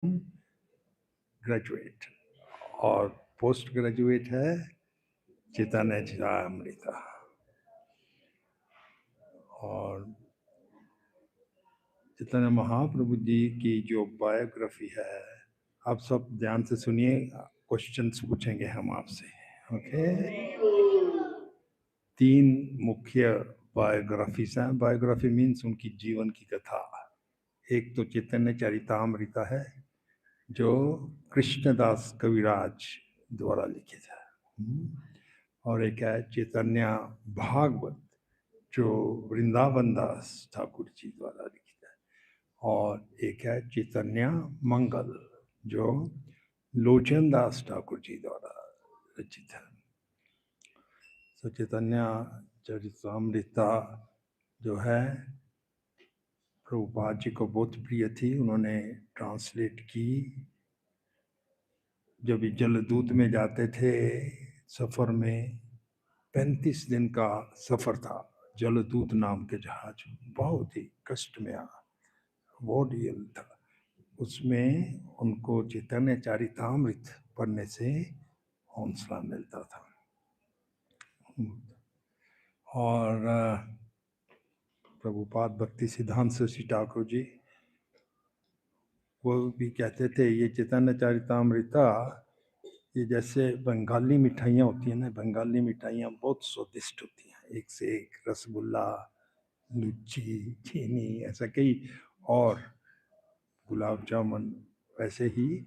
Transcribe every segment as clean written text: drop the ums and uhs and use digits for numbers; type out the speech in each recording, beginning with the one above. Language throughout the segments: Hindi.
ग्रेजुएट और पोस्ट ग्रेजुएट है चैतन्य चरितामृता। और चैतन्य महाप्रभु जी की जो बायोग्राफी है, आप सब ध्यान से सुनिए, क्वेश्चंस पूछेंगे हम आपसे। ओके, 3 मुख्य बायोग्राफीज हैं। बायोग्राफी मीन्स उनकी जीवन की कथा। एक तो चैतन्य चरितामृता है जो कृष्णदास कविराज द्वारा लिखित है, और एक है चैतन्य भागवत जो वृंदावन दास ठाकुर जी द्वारा लिखित है, और एक है चैतन्य मंगल जो लोचन दास ठाकुर जी द्वारा रचित है। तो चैतन्य चरितामृता जो है प्रभुपाद जी को बहुत प्रिय थी, उन्होंने ट्रांसलेट की। जब जलदूत में जाते थे सफर में, 35 दिन का सफर था, जलदूत नाम के जहाज, बहुत ही कष्ट में बहुत रियल था। उसमें उनको चैतन्य चरितामृत पढ़ने से हौसला मिलता था। और प्रभुपाद भक्ति सिद्धांत सरस्वती ठाकुर जी वो भी कहते थे ये चैतन्य चरितामृता ये जैसे बंगाली मिठाइयाँ होती हैं ना, बंगाली मिठाइयाँ बहुत स्वादिष्ट होती हैं, एक से एक, रसगुल्ला, लुच्ची, चीनी, ऐसा कई, और गुलाब जामुन वैसे ही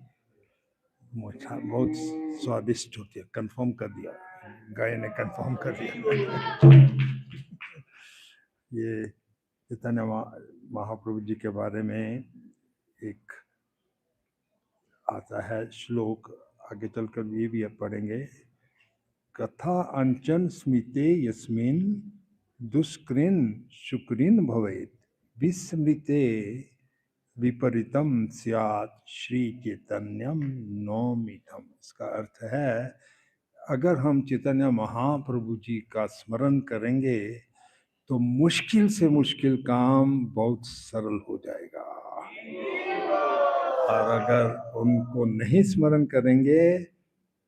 मिठा बहुत स्वादिष्ट होती है। कंफर्म कर दिया, गाय ने कंफर्म कर दिया। ये चैतन्य महाप्रभु जी के बारे में एक आता है श्लोक, आगे चलकर ये भी अब पढ़ेंगे। कथा अंचन स्मिते यस्मिन दुष्कृन शुक्रिन भवेत विस्मृते विपरीतम स्यात् श्री चैतन्यम नौमितम। इसका अर्थ है, अगर हम चैतन्य महाप्रभु जी का स्मरण करेंगे तो मुश्किल से मुश्किल काम बहुत सरल हो जाएगा, और अगर उनको नहीं स्मरण करेंगे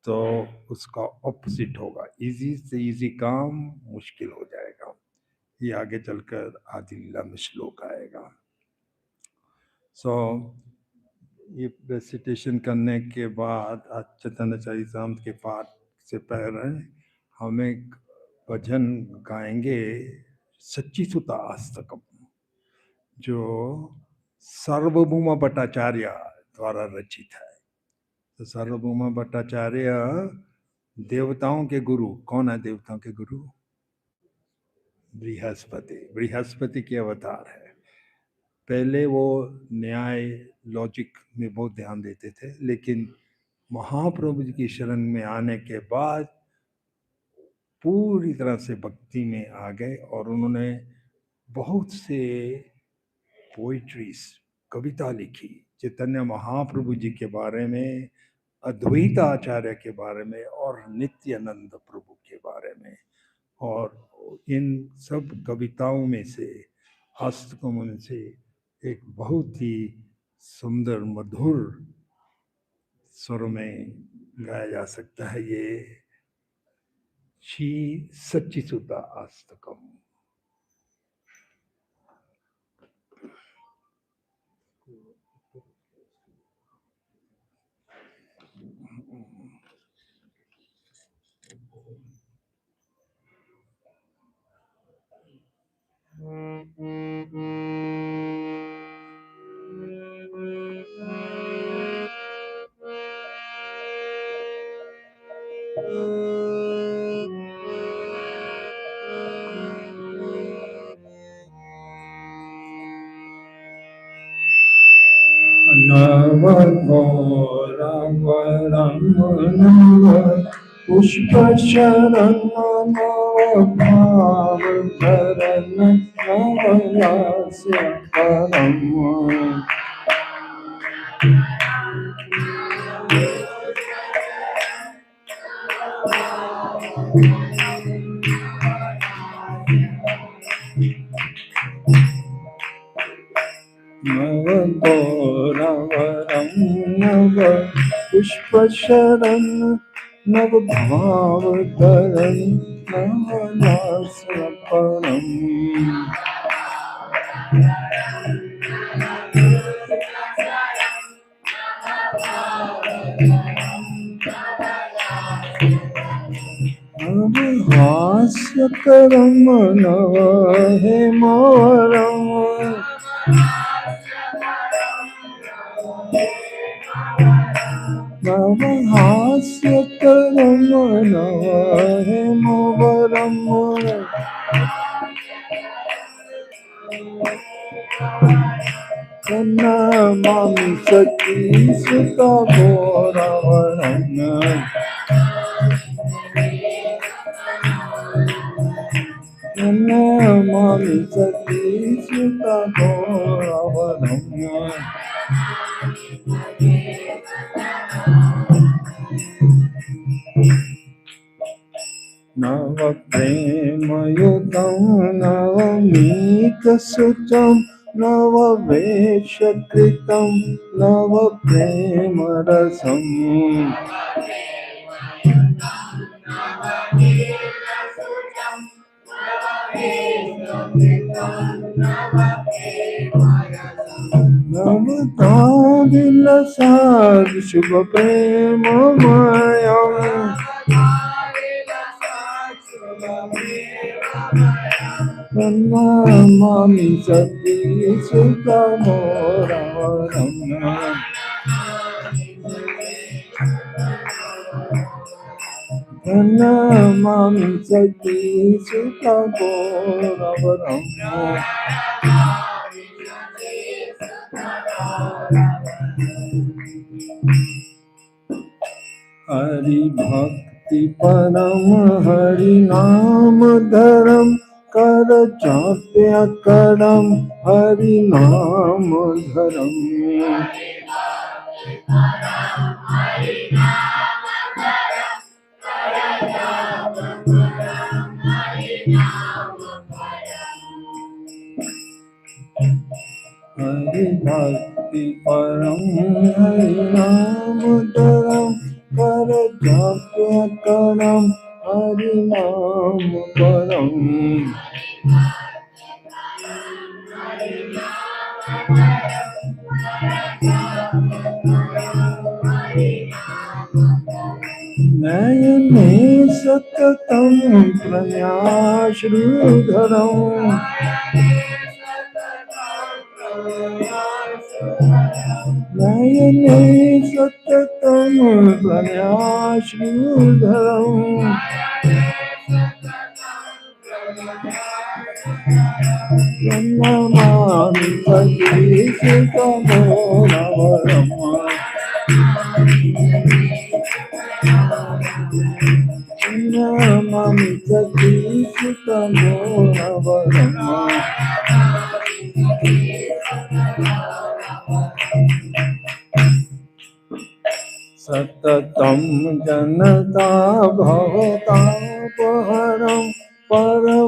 तो उसका ऑपोजिट होगा, इजी से इजी काम मुश्किल हो जाएगा। ये आगे चलकर आदि लीला में श्लोक आएगा। ये रेसिटेशन करने के बाद चैतन्य चरितामृत के पाठ से पहले हम एक भजन गाएंगे, सच्चिसुता अष्टकम, जो सार्वभौम भट्टाचार्य द्वारा रचित है। तो सार्वभौम भट्टाचार्य देवताओं के गुरु, कौन है देवताओं के गुरु? बृहस्पति, बृहस्पति के अवतार है। पहले वो न्याय लॉजिक में बहुत ध्यान देते थे, लेकिन महाप्रभु जी की शरण में आने के बाद पूरी तरह से भक्ति में आ गए, और उन्होंने बहुत से पोइट्रीज, कविता लिखी चैतन्य महाप्रभु जी के बारे में, अद्वैत आचार्य के बारे में, और नित्यानंद प्रभु के बारे में। और इन सब कविताओं में से, अष्टकमों में से एक बहुत ही सुंदर मधुर स्वर में गाया जा सकता है ये श्री सच्चिसुता अष्टकम। पुष्प शरण भाव भरण नवलास्य परम। नवतोरवरं नव पुष्पशरण नव भावकरण नवनासपरम हास्यकरम नव हेमवरम नव हास्यकरम नव हेमवरम नमामि सती सुता घोरवरम नमामि सती सुता घोरवरम नव प्रेमयुतं नवमीकसुतं नव वेशकृतं नव प्रेमरसम् नवताविलसा शुभ प्रेममयम् नमामि सती सुता घोरवरम नमामि सती सुता घोरवरम हरि भक्ति परम हरि नाम धरम कर चाप्य करम हरि नाम धरम हरि भक्ति परम हरि नाम धरम कर जाप्य करम हरि नाम परम नयने सततं प्रणयाश्रुधरम् नयने सततं प्रणयाश्रुधरम् नमामि सती सुता घोरवरम नमामि सती सुता घोरवरम सततं जनता भवतापहरं परमार्थपरायण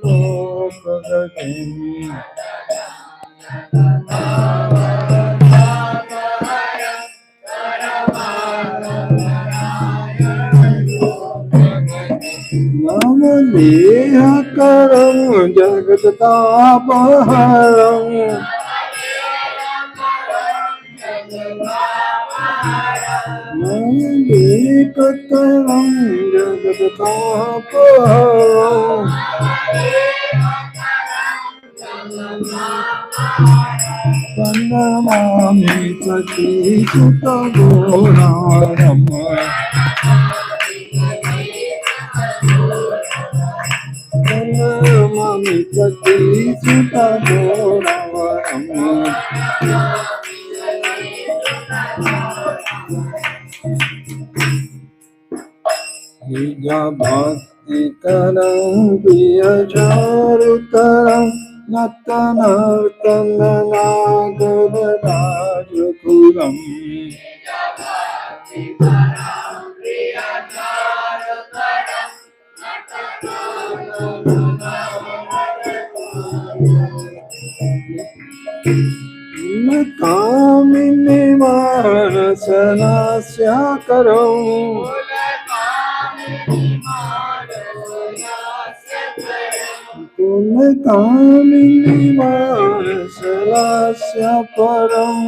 लोकगतिम् नवदेहकरं जगत्तापहरम् नवदेहकरं जगत्तापहरम् नमामि सती सुता घोरवरम नमामि सती सुता घोरवरम निज भक्ति करं प्रियचारुतरं नतनर्तननागराजपुरम् कामिनी मानसनास्याकरम् कामिनी मानसनास्य परम्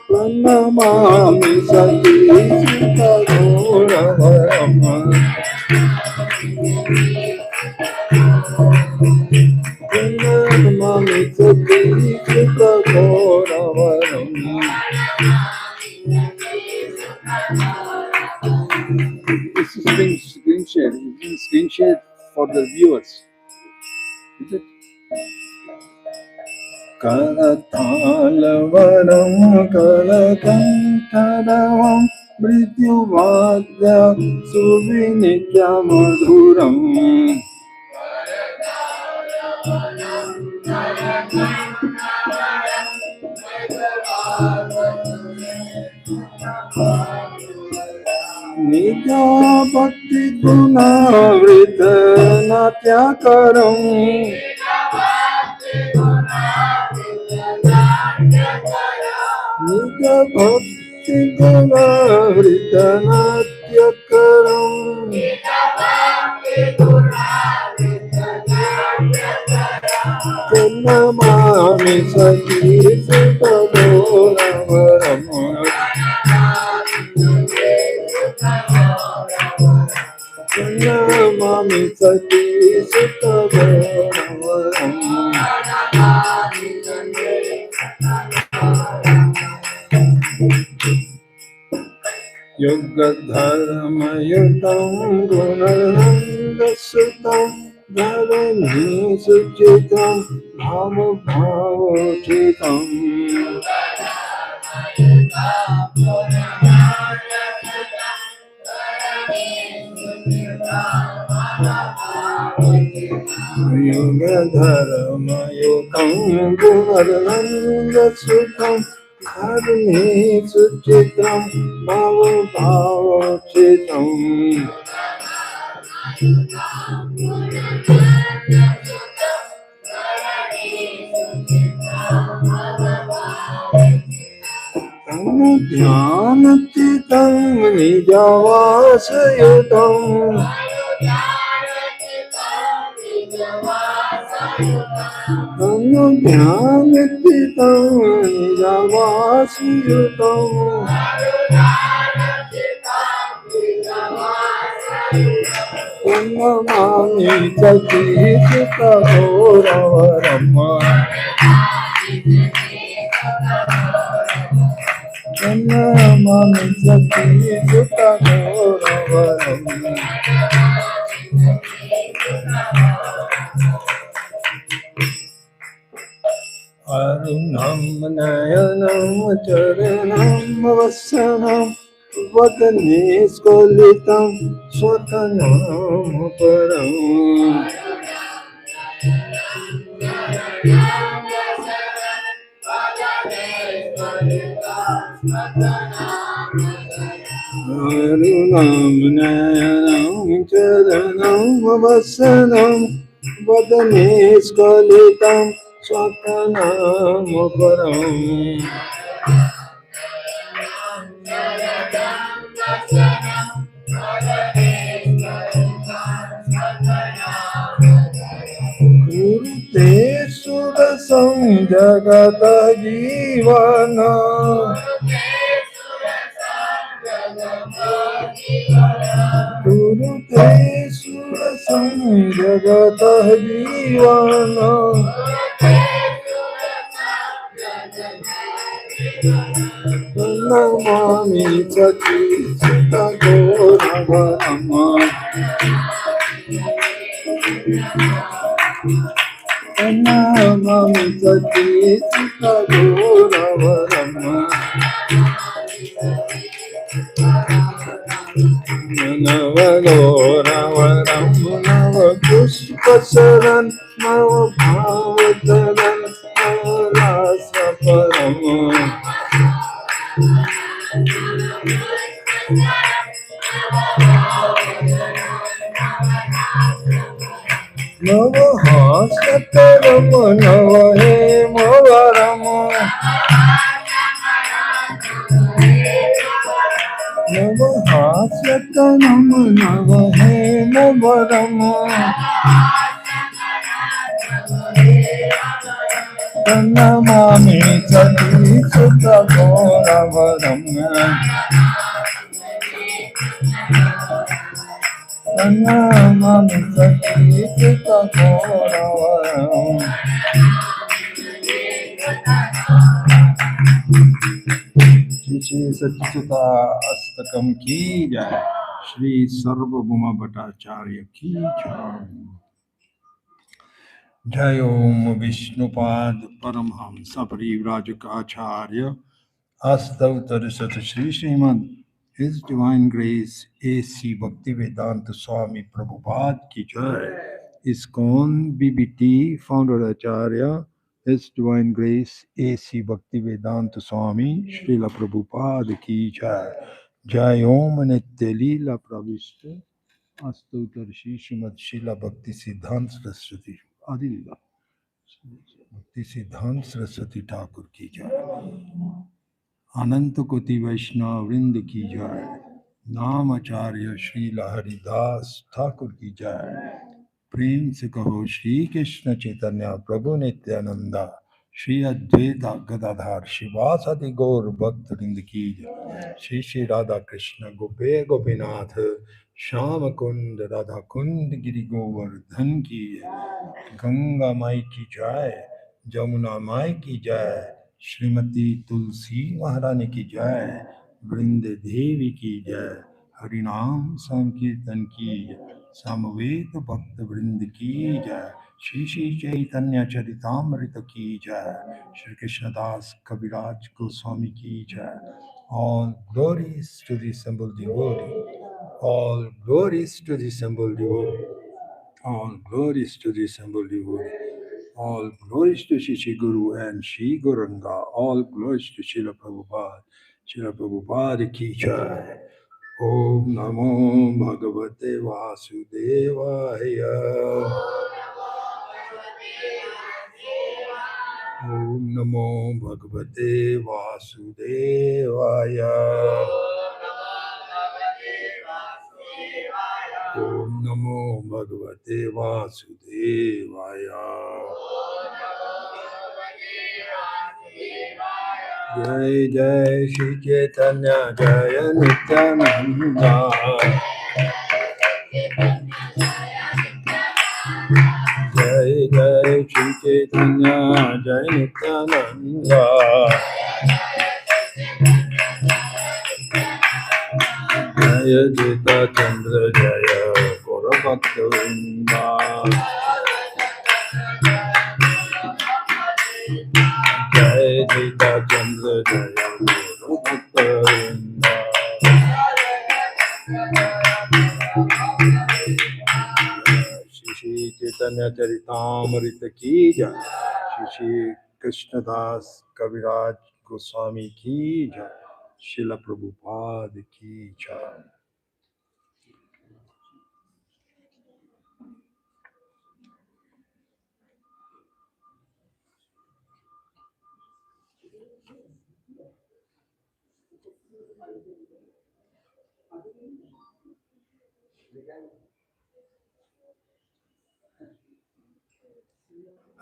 प्रणमामि सतीशतघोरवरम् प्रणमामि सतीशतघोरवरम् This is screen share. This is screen share for the viewers. Is it? करतालवरं करकण्ठरवं मृत्युवाद्य सुविनित्यमधुरम् नित्या भक्ति गुणावृत नाट्यकरम् नित्य भक्ति गुणावृत नाट्यकरम् प्रणमामि सतीशतघोरवरम् प्रणमामि सतीशतघोरवरम् युगधर्मयुतं गुणनन्दसुतं धरणीसुचितं भावभावोचितम् युगधर्मयुतं गुणनन्दसुतं धरणीसुचितं भावभावोचितम् ध्यानचितं निजवासयुतम् ध्यानचितं निजवासयुतम् प्रणमामि सतीशतघोरवरम् प्रणमामि सतीशतघोरवरम् अरुणं नयनं चरणं वसनं वदने स्फुलितं स्वतनं परम् अरुणं नयनं चरणं वसनं वदने स्फुलितं स्वतनं परम् कुरुते सुरसं जगत जीवन कुरुते सुरसं जगत जीवन प्रणमामि सतीशतघोरवरम् प्रणमामि सतीशतघोरवरम् नवघोरवरं नवपुष्पशरन् नवभावधरन् नवलासपरम् नमः नव हे मोवरम नम नव हे मोवरम नमामि सती सुत गौरवरम नमामि सती सुत गौरवरम श्री श्री सच्चिदा अष्टकम की जय। श्री सर्वभौम भट्टाचार्य की जय। जय ओम विष्णुपाद परमहंस परिव्राजकाचार्य अष्टोत्तर शत Shri Shrimad His Divine Grace A.C. Bhaktivedanta Swami Prabhupada की जय। ISKCON BBT Founder Acharya His Divine Grace A.C. Bhaktivedanta Swami Srila Prabhupada की जय। जय ओम नित्य लीला प्रविष्ट अष्टोत्तर श्रीमद शीला भक्ति सिद्धांत सरस्वती आदि लीला भक्ति सिद्धांत सरस्वती ठाकुर की जय। अनंत कोटि वैष्णव वृंद की जय। नाम आचार्य श्री हरिदास ठाकुर की जय। प्रेम से कहो श्री कृष्ण चैतन्य प्रभु नित्यानंदा श्री अद्वैता गदाधार शिवासादि गौर भक्त वृंद की जय। श्री श्री राधा कृष्ण गोपे गोपीनाथ श्याम कुंड राधा कुंड गिरि गोवर्धन की जय। गंगा माई की जय। जमुना माई की जय। श्रीमती तुलसी महारानी की जय। वृंद देवी की जय। हरिनाम संकीर्तन की जय। समवेत भक्त वृंद की जय। श्री श्री चैतन्य चरितामृत की जय। श्री कृष्णदास कविराज गोस्वामी की जय। All glories to the assembled devotee. All glories to the assembled devotee. All glories to the assembled devotee. All glories to Shri Guru and Shri Guranga. All glories to Srila Prabhupada. Srila Prabhupada ki jai. Om Namo Bhagavate Vasudevaya. Om Namo Bhagavate Vasudevaya. Om Namo Bhagavate Vasudevaya. Jai Jai Shri Chaitanya Jaya Nityananda. Jai Jai Shri Chaitanya Jaya Nityananda. Jaya Jita Chandra Jaya Gaura Bhakta Vrinda. Jai Jita Chandra Jaya Gaura Bhakta Vrinda. Shri Shri Chaitanya Charitamrita की जय। श्री श्री कृष्णदास कविराज गोस्वामी की जय। शिल प्रभुपाद की जय।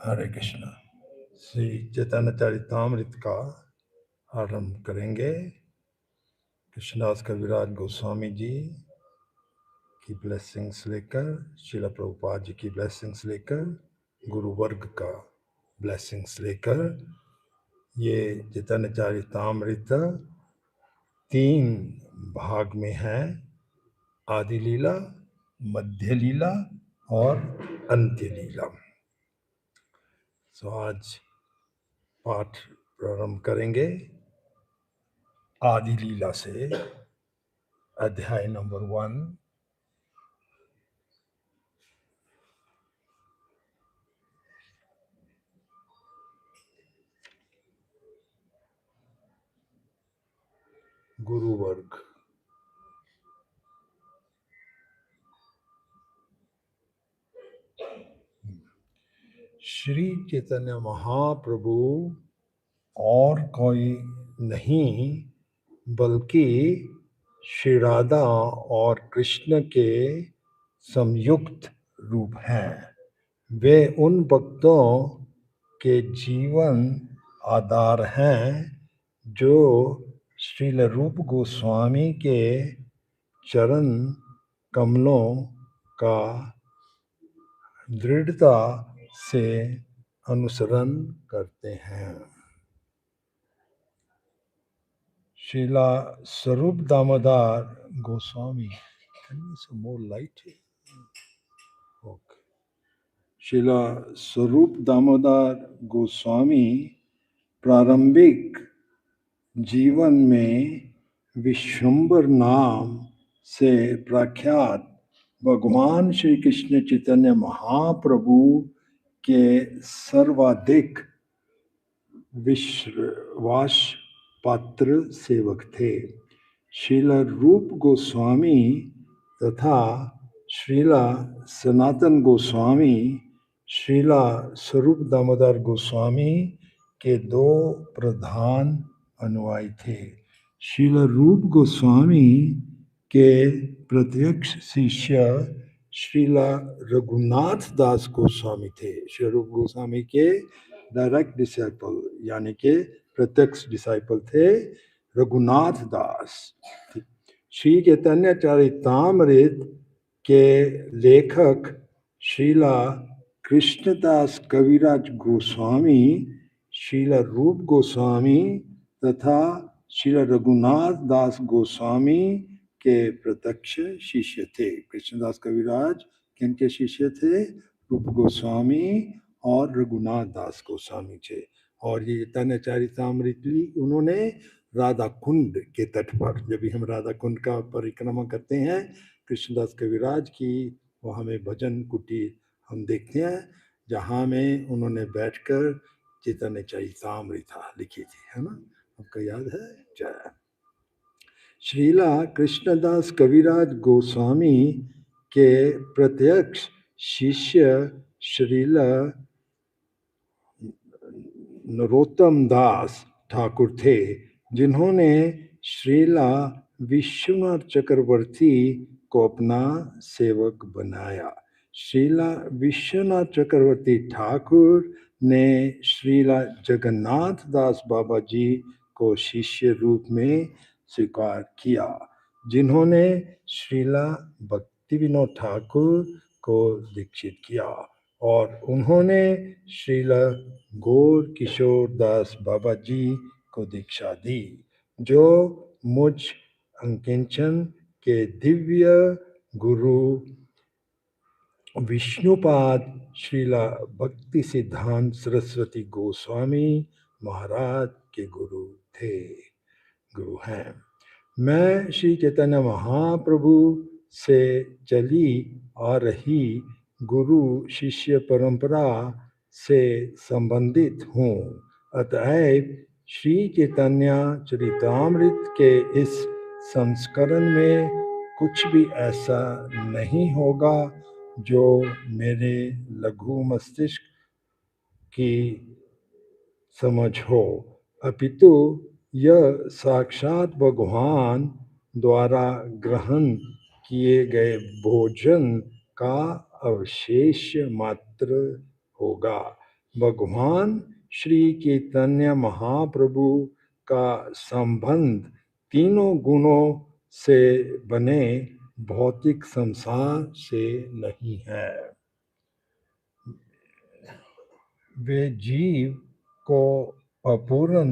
हरे कृष्णा। श्री चैतन्य चरितामृत का आरंभ करेंगे। कृष्णदास कविराज गोस्वामी जी की ब्लेसिंग्स लेकर, शिला प्रभुपाद जी की ब्लेसिंग्स लेकर, गुरु वर्ग का ब्लेसिंग्स लेकर ये चैतन्य चरितामृत 3 भाग में है। आदि लीला, मध्य लीला और अंत्य लीला। सो आज पाठ प्रारंभ करेंगे आदि लीला से। अध्याय नंबर 1। गुरु वर्ग। श्री चैतन्य महाप्रभु और कोई नहीं बल्कि श्री राधा और कृष्ण के संयुक्त रूप हैं। वे उन भक्तों के जीवन आधार हैं जो श्रील रूप गोस्वामी के चरण कमलों का दृढ़ता से अनुसरण करते हैं। श्रीला स्वरूप Damodar Goswami, more light here? Okay. Srila स्वरूप दामोदर गोस्वामी प्रारंभिक जीवन में विश्वम्बर नाम से प्रख्यात भगवान श्री कृष्ण चैतन्य महाप्रभु के सर्वाधिक विश्वास पात्र सेवक थे। श्रील रूप गोस्वामी तथा श्रीला सनातन गोस्वामी श्रीला स्वरूप दामोदर गोस्वामी के दो प्रधान अनुयायी थे। श्रील रूप गोस्वामी के प्रत्यक्ष शिष्य श्रीला रघुनाथ दास गोस्वामी थे। श्री रूप गोस्वामी के डायरेक्ट डिसाइपल यानी के प्रत्यक्ष डिसाइपल थे रघुनाथ दास। श्री चैतन्य चरितामृत के लेखक श्रीला कृष्णदास कविराज गोस्वामी श्रीला रूप गोस्वामी तथा श्रीला रघुनाथ दास गोस्वामी के प्रत्यक्ष शिष्य थे। कृष्णदास कविराज किनके शिष्य थे? रूप गोस्वामी और रघुनाथ दास गोस्वामी थे। और ये चैतन्य चरितामृत उन्होंने राधा कुंड के तट पर, जब भी हम राधा कुंड का परिक्रमा करते हैं कृष्णदास कविराज की, वहाँ में भजन कुटीर हम देखते हैं जहाँ में उन्होंने बैठकर चैतन्य चरितामृत लिखी थी, है ना? आपको याद है? जय। श्रीला कृष्णदास कविराज गोस्वामी के प्रत्यक्ष शिष्य श्रीला नरोत्तम दास ठाकुर थे, जिन्होंने श्रीला विश्वनाथ चक्रवर्ती को अपना सेवक बनाया। श्रीला विश्वनाथ चक्रवर्ती ठाकुर ने श्रीला जगन्नाथ दास बाबा जी को शिष्य रूप में स्वीकार किया, जिन्होंने श्रीला भक्ति विनोद ठाकुर को दीक्षित किया और उन्होंने श्रीला गौर किशोर दास बाबा जी को दीक्षा दी, जो मुझ अंकिंचन के दिव्य गुरु विष्णुपाद श्रीला भक्ति सिद्धांत सरस्वती गोस्वामी महाराज के गुरु थे, गुरु हैं। मैं श्री चैतन्य महाप्रभु से चली आ रही गुरु शिष्य परंपरा से संबंधित हूँ। अतएव श्री चैतन्य चरितामृत के इस संस्करण में कुछ भी ऐसा नहीं होगा जो मेरे लघु मस्तिष्क की समझ हो, अपितु यह साक्षात भगवान द्वारा ग्रहण किए गए भोजन का अवशेष मात्र होगा। भगवान श्री चैतन्य महाप्रभु का संबंध तीनों गुणों से बने भौतिक संसार से नहीं है। वे जीव को अपूर्ण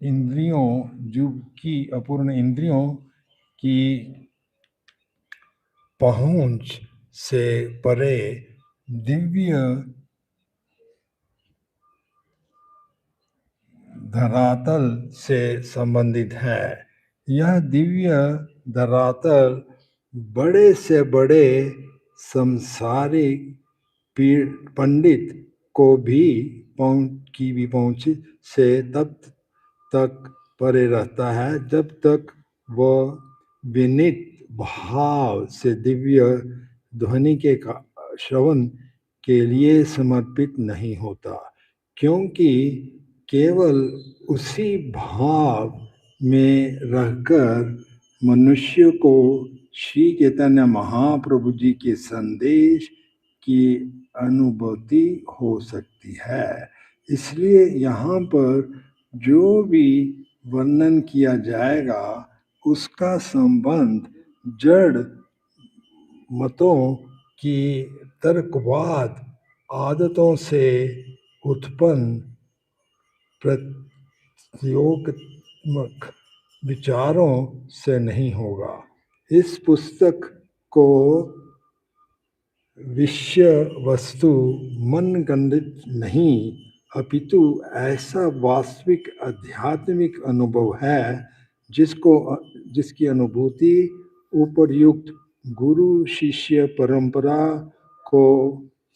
इंद्रियों की पहुंच से परे दिव्य धरातल से संबंधित है। यह दिव्य धरातल बड़े से बड़े संसारिक पंडित को भी पहुंच से तब तक परे रहता है जब तक वह विनीत भाव से दिव्य ध्वनि के श्रवण के लिए समर्पित नहीं होता, क्योंकि केवल उसी भाव में रहकर मनुष्य को श्री चैतन्य महाप्रभु जी के संदेश की अनुभूति हो सकती है। इसलिए यहाँ पर जो भी वर्णन किया जाएगा उसका संबंध जड़ मतों की तर्कवाद आदतों से उत्पन्न प्रत्योगात्मक विचारों से नहीं होगा। इस पुस्तक को विषय वस्तु मनगढ़ंत नहीं, अपितु ऐसा वास्तविक आध्यात्मिक अनुभव है जिसकी अनुभूति उपर्युक्त गुरु शिष्य परंपरा को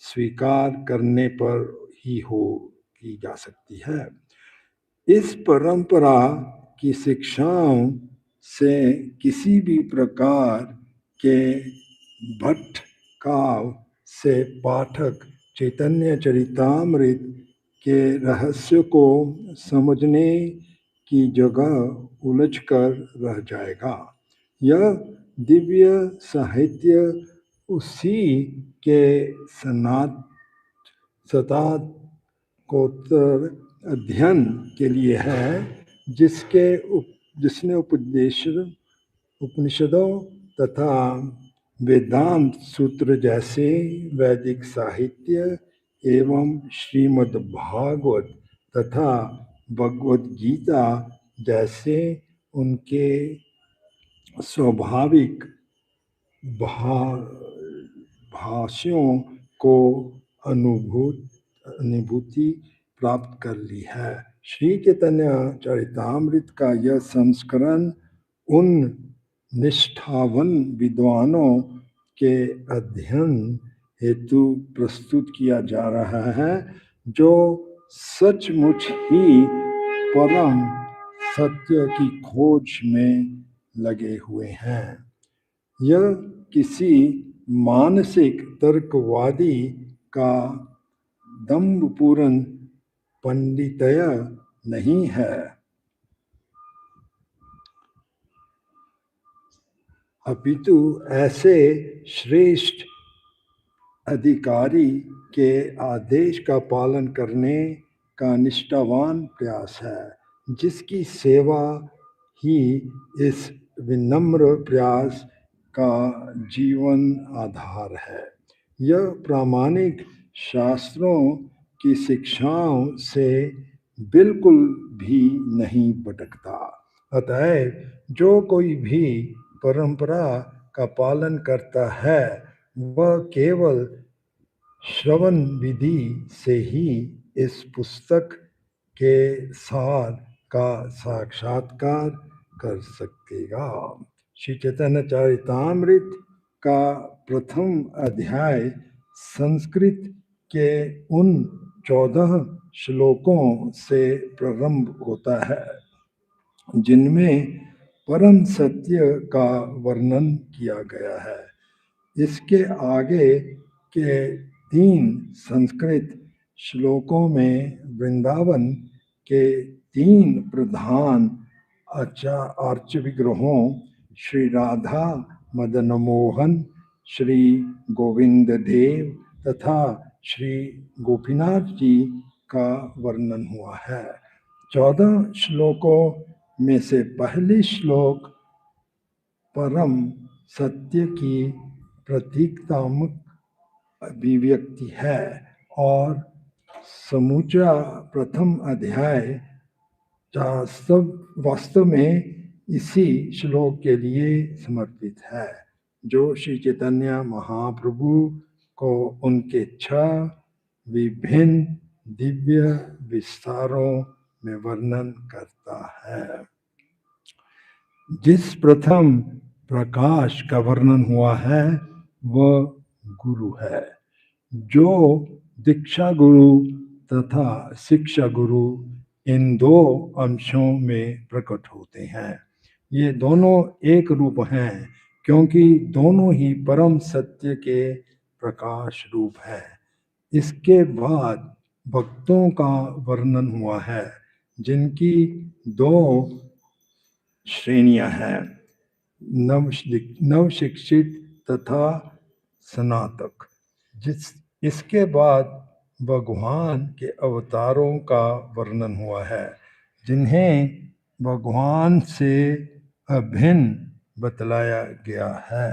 स्वीकार करने पर ही की जा सकती है। इस परंपरा की शिक्षाओं से किसी भी प्रकार के भटकाव से पाठक चैतन्य चरितामृत के रहस्य को समझने की जगह उलझकर रह जाएगा। यह दिव्य साहित्य उसी के स्नातकोत्तर अध्ययन के लिए है जिसने उपनिषदों तथा वेदांत सूत्र जैसे वैदिक साहित्य एवं श्रीमद् भागवत तथा भगवद गीता जैसे उनके स्वाभाविक भाष्यों को अनुभूति प्राप्त कर ली है। श्री चैतन्य चरितामृत का यह संस्करण उन निष्ठावान विद्वानों के अध्ययन हेतु प्रस्तुत किया जा रहा है जो सचमुच ही परम सत्य की खोज में लगे हुए हैं। यह किसी मानसिक तर्कवादी का दम्भपूर्ण पंडितय नहीं है, अपितु ऐसे श्रेष्ठ अधिकारी के आदेश का पालन करने का निष्ठावान प्रयास है, जिसकी सेवा ही इस विनम्र प्रयास का जीवन आधार है। यह प्रामाणिक शास्त्रों की शिक्षाओं से बिल्कुल भी नहीं भटकता। अतएव जो कोई भी परंपरा का पालन करता है वह केवल श्रवण विधि से ही इस पुस्तक के सार का साक्षात्कार कर सकेगा। श्री चैतन्य चरितामृत का प्रथम अध्याय संस्कृत के उन 14 श्लोकों से प्रारंभ होता है जिनमें परम सत्य का वर्णन किया गया है। इसके आगे के 3 संस्कृत श्लोकों में वृंदावन के 3 प्रधान आर्च विग्रहों श्री राधा मदन मोहन, श्री गोविंद देव तथा श्री गोपीनाथ जी का वर्णन हुआ है। 14 श्लोकों में से पहले श्लोक परम सत्य की प्रतीकात्मक अभिव्यक्ति है और समूचा प्रथम अध्याय वास्तव में इसी श्लोक के लिए समर्पित है, जो श्री चैतन्य महाप्रभु को उनके 6 विभिन्न दिव्य विस्तारों में वर्णन करता है। जिस प्रथम प्रकाश का वर्णन हुआ है वह गुरु है, जो दीक्षा गुरु तथा शिक्षा गुरु इन 2 अंशों में प्रकट होते हैं। ये दोनों एक रूप हैं क्योंकि दोनों ही परम सत्य के प्रकाश रूप हैं। इसके बाद भक्तों का वर्णन हुआ है, जिनकी दो श्रेणियां हैं, नवशिक्षित तथा स्नातक। इसके बाद भगवान के अवतारों का वर्णन हुआ है, जिन्हें भगवान से अभिन्न बतलाया गया है।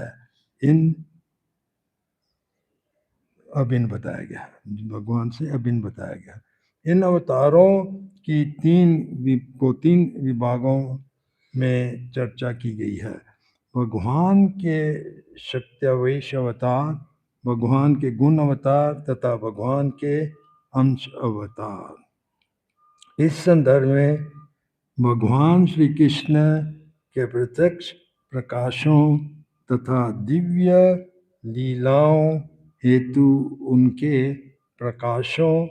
भगवान से अभिन्न बताया गया। इन अवतारों की तीन विभागों में चर्चा की गई है। भगवान के शक्त्यावेश अवतार, भगवान के गुण अवतार तथा भगवान के अंश अवतार। इस संदर्भ में भगवान श्री कृष्ण के प्रत्यक्ष प्रकाशों तथा दिव्य लीलाओं हेतु उनके प्रकाशों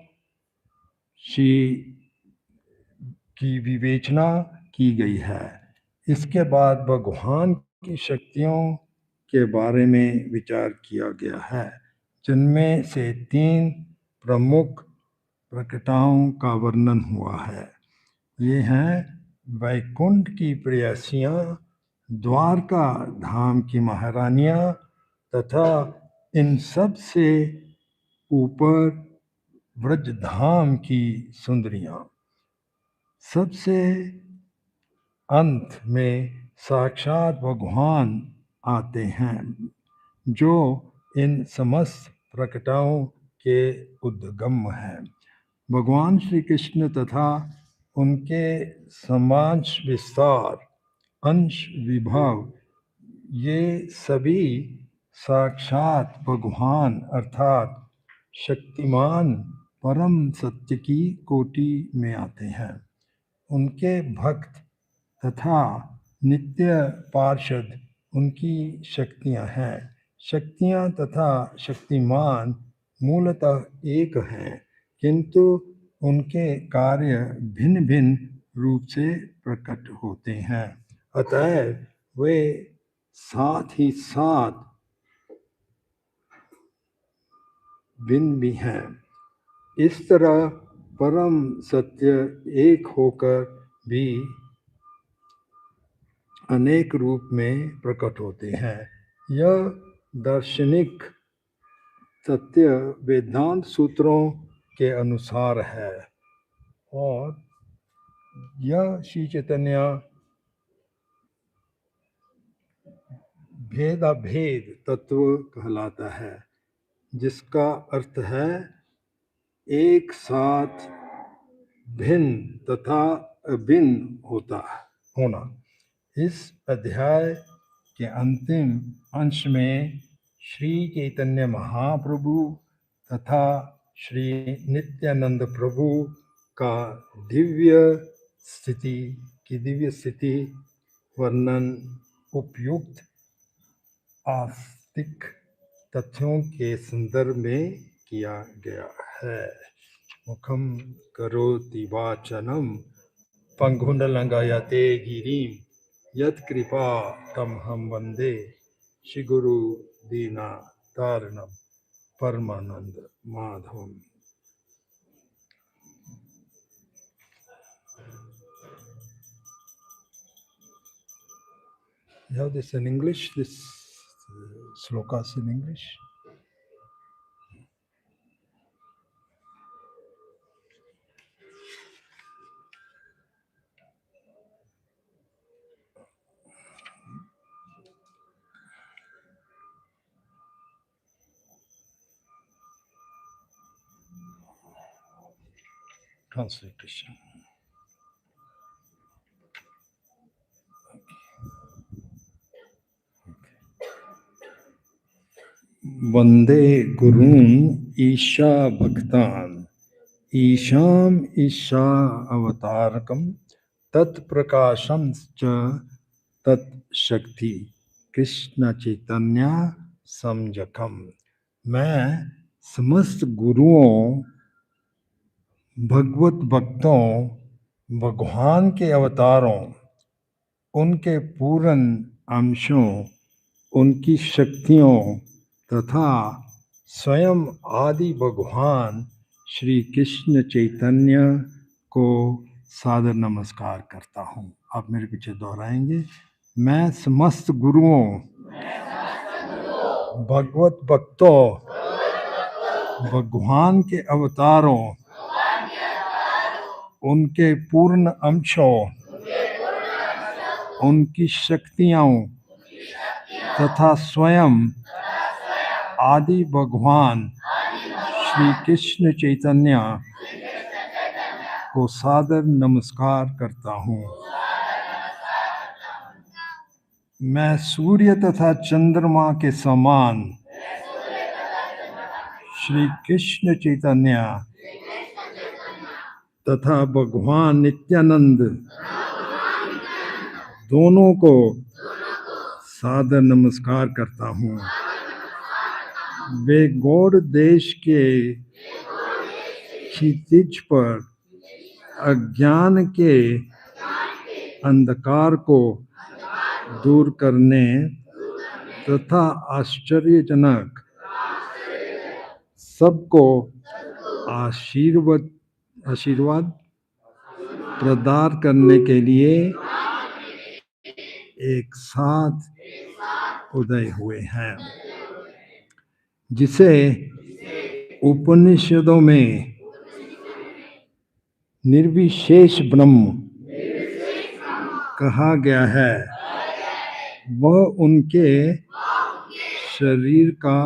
की विवेचना की गई है। इसके बाद भगवान की शक्तियों के बारे में विचार किया गया है, जिनमें से 3 प्रमुख प्रकटाओं का वर्णन हुआ है। ये हैं वैकुंठ की प्रेयसियाँ, द्वारका धाम की महारानियाँ तथा इन सब से ऊपर व्रजधाम की सुंदरियाँ। सबसे अंत में साक्षात भगवान आते हैं, जो इन समस्त प्रकटाओं के उद्गम हैं। भगवान श्री कृष्ण तथा उनके समाज विस्तार, अंश विभाग, ये सभी साक्षात भगवान अर्थात शक्तिमान परम सत्य की कोटि में आते हैं। उनके भक्त तथा नित्य पार्षद उनकी शक्तियां हैं। शक्तियां तथा शक्तिमान मूलतः एक हैं, किंतु उनके कार्य भिन्न भिन्न रूप से प्रकट होते हैं। अतएव वे साथ ही साथ भिन्न भी हैं। इस तरह परम सत्य एक होकर भी अनेक रूप में प्रकट होते हैं। यह दार्शनिक सत्य वेदांत सूत्रों के अनुसार है और यह श्री चैतन्य भेदाभेद तत्व कहलाता है, जिसका अर्थ है एक साथ भिन्न तथा अभिन्न होना। इस अध्याय के अंतिम अंश में श्री चैतन्य महाप्रभु तथा श्री नित्यानंद प्रभु का दिव्य स्थिति वर्णन उपयुक्त आस्तिक तथ्यों के संदर्भ में किया गया है। मुखम करोति वाचनम पंगुंडलंघयते गिरिम यत्कृपा तमहं वंदे श्री गुरु दीनतारिणम परमानंद माधवम। You have this in English, this slokas in English. Translation. वंदे गुरून् ईशा भक्तान् ईशाम ईशा अवतारकम तत्प्रकाशम च तत्शक्ति कृष्ण चैतन्य समझकम। मैं समस्त गुरुओं, भगवत भक्तों, भगवान के अवतारों, उनके पूर्ण अंशों, उनकी शक्तियों तथा स्वयं आदि भगवान श्री कृष्ण चैतन्य को सादर नमस्कार करता हूँ। आप मेरे पीछे दोहराएंगे। मैं समस्त गुरुओं, भगवत भक्तों, भगवान के अवतारों, उनके पूर्ण अंशों, उनकी शक्तियों तथा स्वयं आदि भगवान श्री कृष्ण चैतन्य को सादर नमस्कार करता हूँ। मैं सूर्य तथा चंद्रमा के समान श्री कृष्ण चैतन्य तथा भगवान नित्यानंद दोनों को सादर नमस्कार करता हूँ। वे गौड़ देश के क्षितिज पर अज्ञान के अंधकार को दूर करने तथा आश्चर्यजनक सबको आशीर्वाद प्रदान करने के लिए एक साथ उदय हुए हैं, जिसे उपनिषदों में निर्विशेष ब्रह्म कहा गया है। वह उनके शरीर का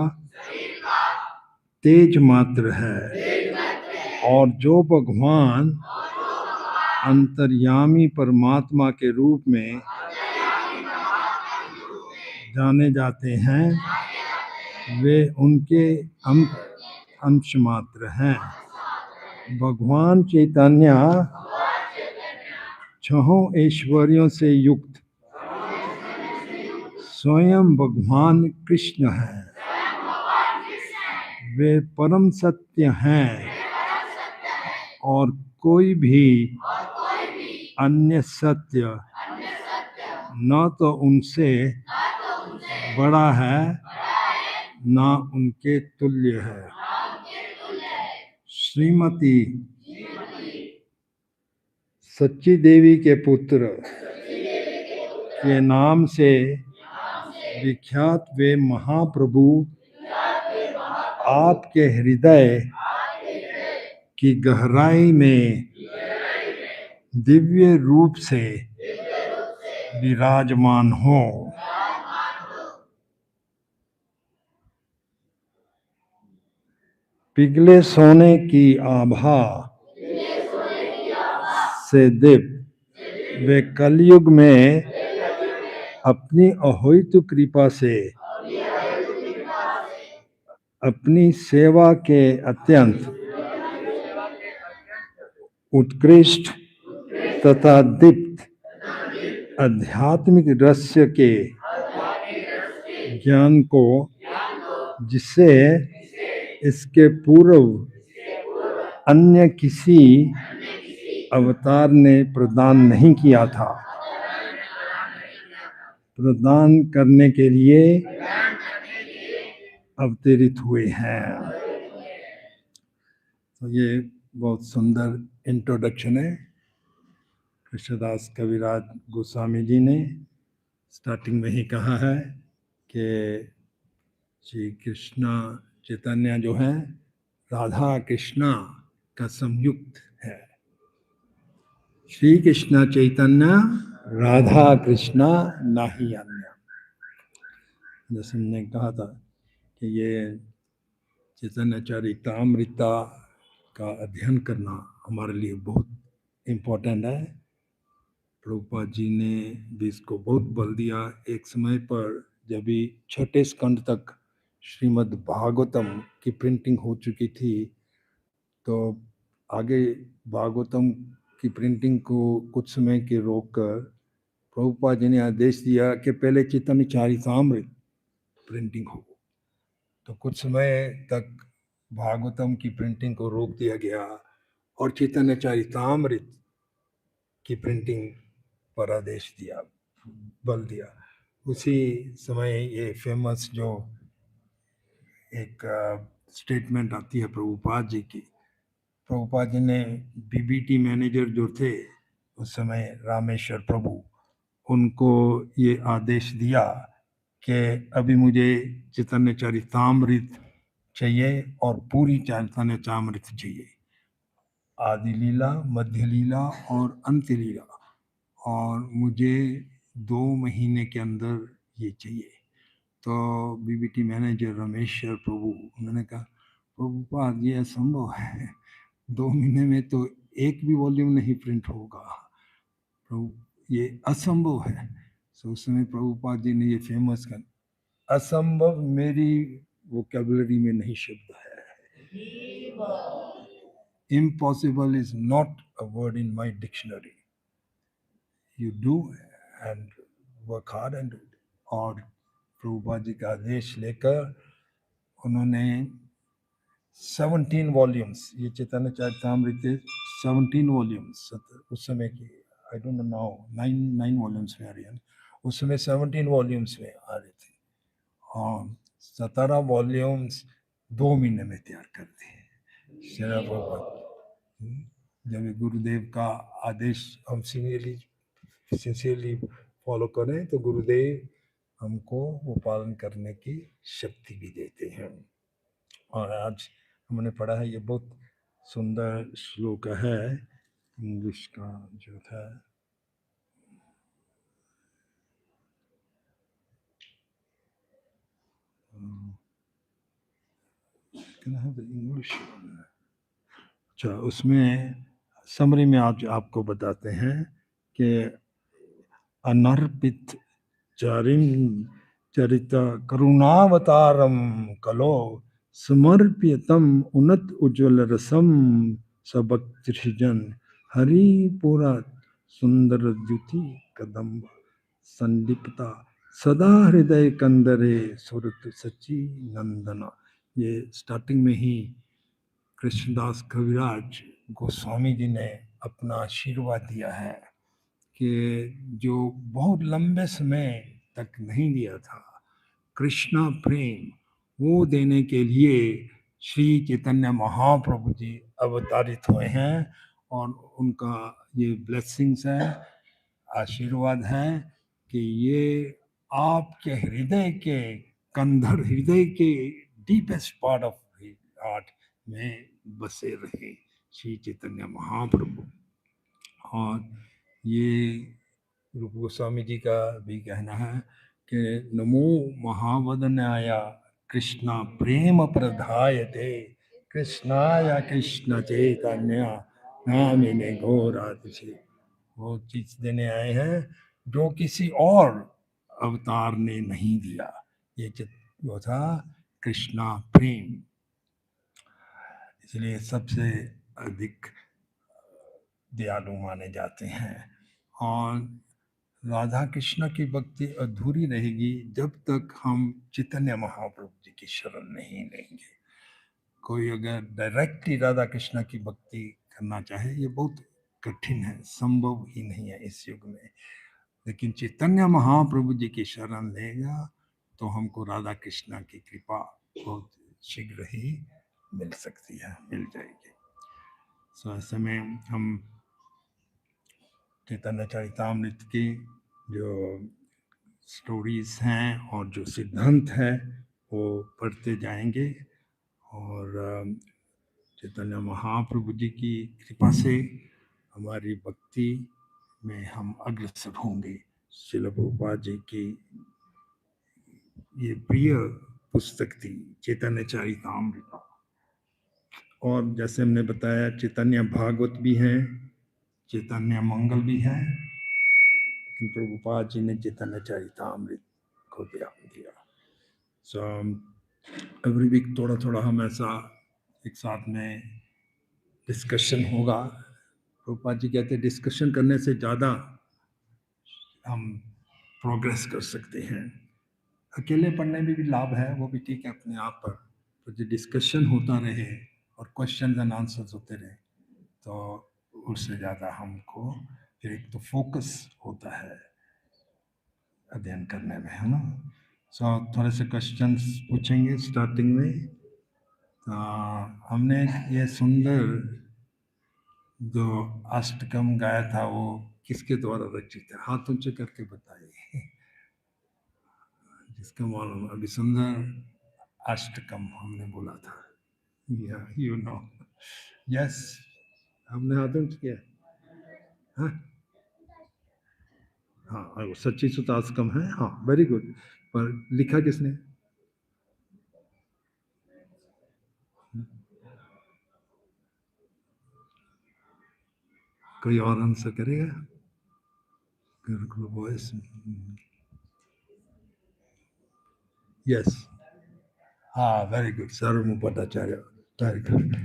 तेज मात्र है और जो भगवान अंतर्यामी परमात्मा के रूप में जाने जाते हैं, वे उनके अंश मात्र हैं। भगवान चैतन्य छहों ऐश्वर्यों से युक्त स्वयं भगवान कृष्ण हैं। वे परम सत्य हैं और कोई भी अन्य सत्य न तो उनसे बड़ा है न उनके तुल्य है। श्रीमती सच्ची देवी के पुत्र के नाम से विख्यात वे महाप्रभु आपके हृदय की गहराई में दिव्य रूप से विराजमान हो। पिघले सोने की आभा से दीप्त वे कलयुग में अपनी अहोइत कृपा से अपनी सेवा के अत्यंत उत्कृष्ट तथा दीप्त आध्यात्मिक रहस्य के ज्ञान को, जिसे इसके पूर्व अन्य किसी अवतार ने प्रदान नहीं किया था, प्रदान करने के लिए अवतरित हुए हैं। तो ये बहुत सुंदर इंट्रोडक्शन है। कृष्णदास कविराज गोस्वामी जी ने स्टार्टिंग में ही कहा है कि श्री कृष्ण चैतन्य जो है राधा कृष्णा का संयुक्त है। श्री कृष्ण चैतन्य राधा कृष्णा नाही अन्य। जैसे हमने कहा था कि ये चैतन्य चरितामृता का अध्ययन करना हमारे लिए बहुत इम्पोर्टेंट है। प्रभुपाद जी ने भी इसको बहुत बल दिया। एक समय पर जब भी छठे स्कंद तक श्रीमद् भागवतम की प्रिंटिंग हो चुकी थी, तो आगे भागवतम की प्रिंटिंग को कुछ समय के रोक कर प्रभुपाद जी ने आदेश दिया कि पहले चैतन्य चरितामृत प्रिंटिंग हो। तो कुछ समय तक भागवतम की प्रिंटिंग को रोक दिया गया और चैतन्य चरितामृत की प्रिंटिंग पर आदेश दिया, बल दिया। उसी समय ये फेमस जो एक स्टेटमेंट आती है प्रभुपाद जी की। प्रभुपाद जी ने बीबीटी मैनेजर जो थे उस समय, रामेश्वर प्रभु, उनको ये आदेश दिया कि अभी मुझे चैतन्य चरितामृत चाहिए और पूरी चैतन्य चरितामृत चाहिए, आदि लीला, मध्य लीला और अंत्य लीला, और मुझे 2 महीने के अंदर ये चाहिए। तो बीबीटी मैनेजर रमेश्वर प्रभु, उन्होंने कहा प्रभुपाद ये असंभव है, 2 महीने में तो एक भी वॉल्यूम नहीं प्रिंट होगा, प्रभु ये असंभव है। तो उस समय प्रभुपाद जी ने ये फेमस कर, असंभव मेरी वोकेबलरी में नहीं शब्द है, impossible is not a word in my dictionary, you do and work hard and, और प्रभुपाद जी का आदेश लेकर उन्होंने 17 वॉल्यूम्स, ये चैतन्य चरितामृत 17 वॉल्यूम्स उस समय की, I don't know now, 9 volumes में आ रही है, उस समय 17 वॉल्यूम्स में आ रही थी, और 17 वॉल्यूम्स 2 महीने में तैयार कर दिए श्रील प्रभुपाद। जब गुरुदेव का आदेश हम सिंसियरली फॉलो करें तो गुरुदेव हमको वो पालन करने की शक्ति भी देते हैं। और आज हमने पढ़ा है, ये बहुत सुंदर श्लोक है इंग्लिश का जो था, इंग्लिश, अच्छा उसमें समरी में आज आपको बताते हैं कि अनर्पित चारिम चरित करुणावतारम कलो समर्प्यतम उन्नत उज्ज्वल रसम सबक्तृजन हरिपुरा सुंदर द्युति कदम्ब संदीप्ता सदा हृदय कंदरे सुरत सची नंदना। ये स्टार्टिंग में ही कृष्णदास कविराज गोस्वामी जी ने अपना आशीर्वाद दिया है कि जो बहुत लंबे समय तक नहीं दिया था, कृष्णा प्रेम, वो देने के लिए श्री चैतन्य महाप्रभु जी अवतारित हुए हैं, और उनका ये ब्लेसिंग्स है, आशीर्वाद है कि ये आपके हृदय के कंधर, हृदय के डीपेस्ट पार्ट ऑफ हार्ट में बसे रहे श्री चैतन्य महाप्रभु। और ये रूप गोस्वामी जी का भी कहना है कि नमो महावदनाय कृष्णा प्रेम प्रधायते कृष्णाय कृष्ण चैतन्य नामिने घोरातिशे, वो चीज देने आए हैं जो किसी और अवतार ने नहीं दिया, ये वो था कृष्णा प्रेम, इसलिए सबसे अधिक दयालु माने जाते हैं। और राधा कृष्ण की भक्ति अधूरी रहेगी जब तक हम चैतन्य महाप्रभु जी की शरण नहीं लेंगे। कोई अगर डायरेक्टली राधा कृष्ण की भक्ति करना चाहे, ये बहुत कठिन है, संभव ही नहीं है इस युग में, लेकिन चैतन्य महाप्रभु जी की शरण लेगा तो हमको राधा कृष्ण की कृपा बहुत शीघ्र ही मिल सकती है, मिल जाएगी। सो ऐसे में हम चैतन्य चरितामृत की जो स्टोरीज हैं और जो सिद्धांत है वो पढ़ते जाएंगे, और चैतन्य महाप्रभु जी की कृपा से हमारी भक्ति में हम अग्रसर होंगे। श्रील प्रभुपाद जी की ये प्रिय पुस्तक थी चैतन्य चरितामृत, और जैसे हमने बताया चैतन्य भागवत भी है, चैतन्य मंगल भी है, प्रभुपाद जी ने चैतन्य चरितामृत को ध्यान दिया। सो एवरी वीक थोड़ा थोड़ा हम ऐसा एक साथ में डिस्कशन होगा। प्रभुपाद जी कहते हैं डिस्कशन करने से ज़्यादा हम प्रोग्रेस कर सकते हैं। अकेले पढ़ने में भी लाभ है, वो भी ठीक है अपने आप पर, तो जो डिस्कशन होता रहे और क्वेश्चन एंड आंसर्स होते रहे तो उससे ज़्यादा हमको फिर एक तो फोकस होता है अध्ययन करने में, है ना। थोड़े से क्वेश्चंस पूछेंगे स्टार्टिंग में। हमने ये सुंदर जो अष्टकम गाया था वो किसके द्वारा रचित है? हाथ ऊंचे करके बताइए जिसका मालूम। अभी सुंदर अष्टकम हमने बोला था, या यू नो। यस, हमने हाथ ऊंचे किया। हाँ हाँ, वो सच्ची सुत अष्टकम है। हाँ, वेरी गुड। पर लिखा किसने? कोई और आंसर करेगा? वॉइस। यस, हाँ, very good, Sarvabhauma Bhattacharya. Very good.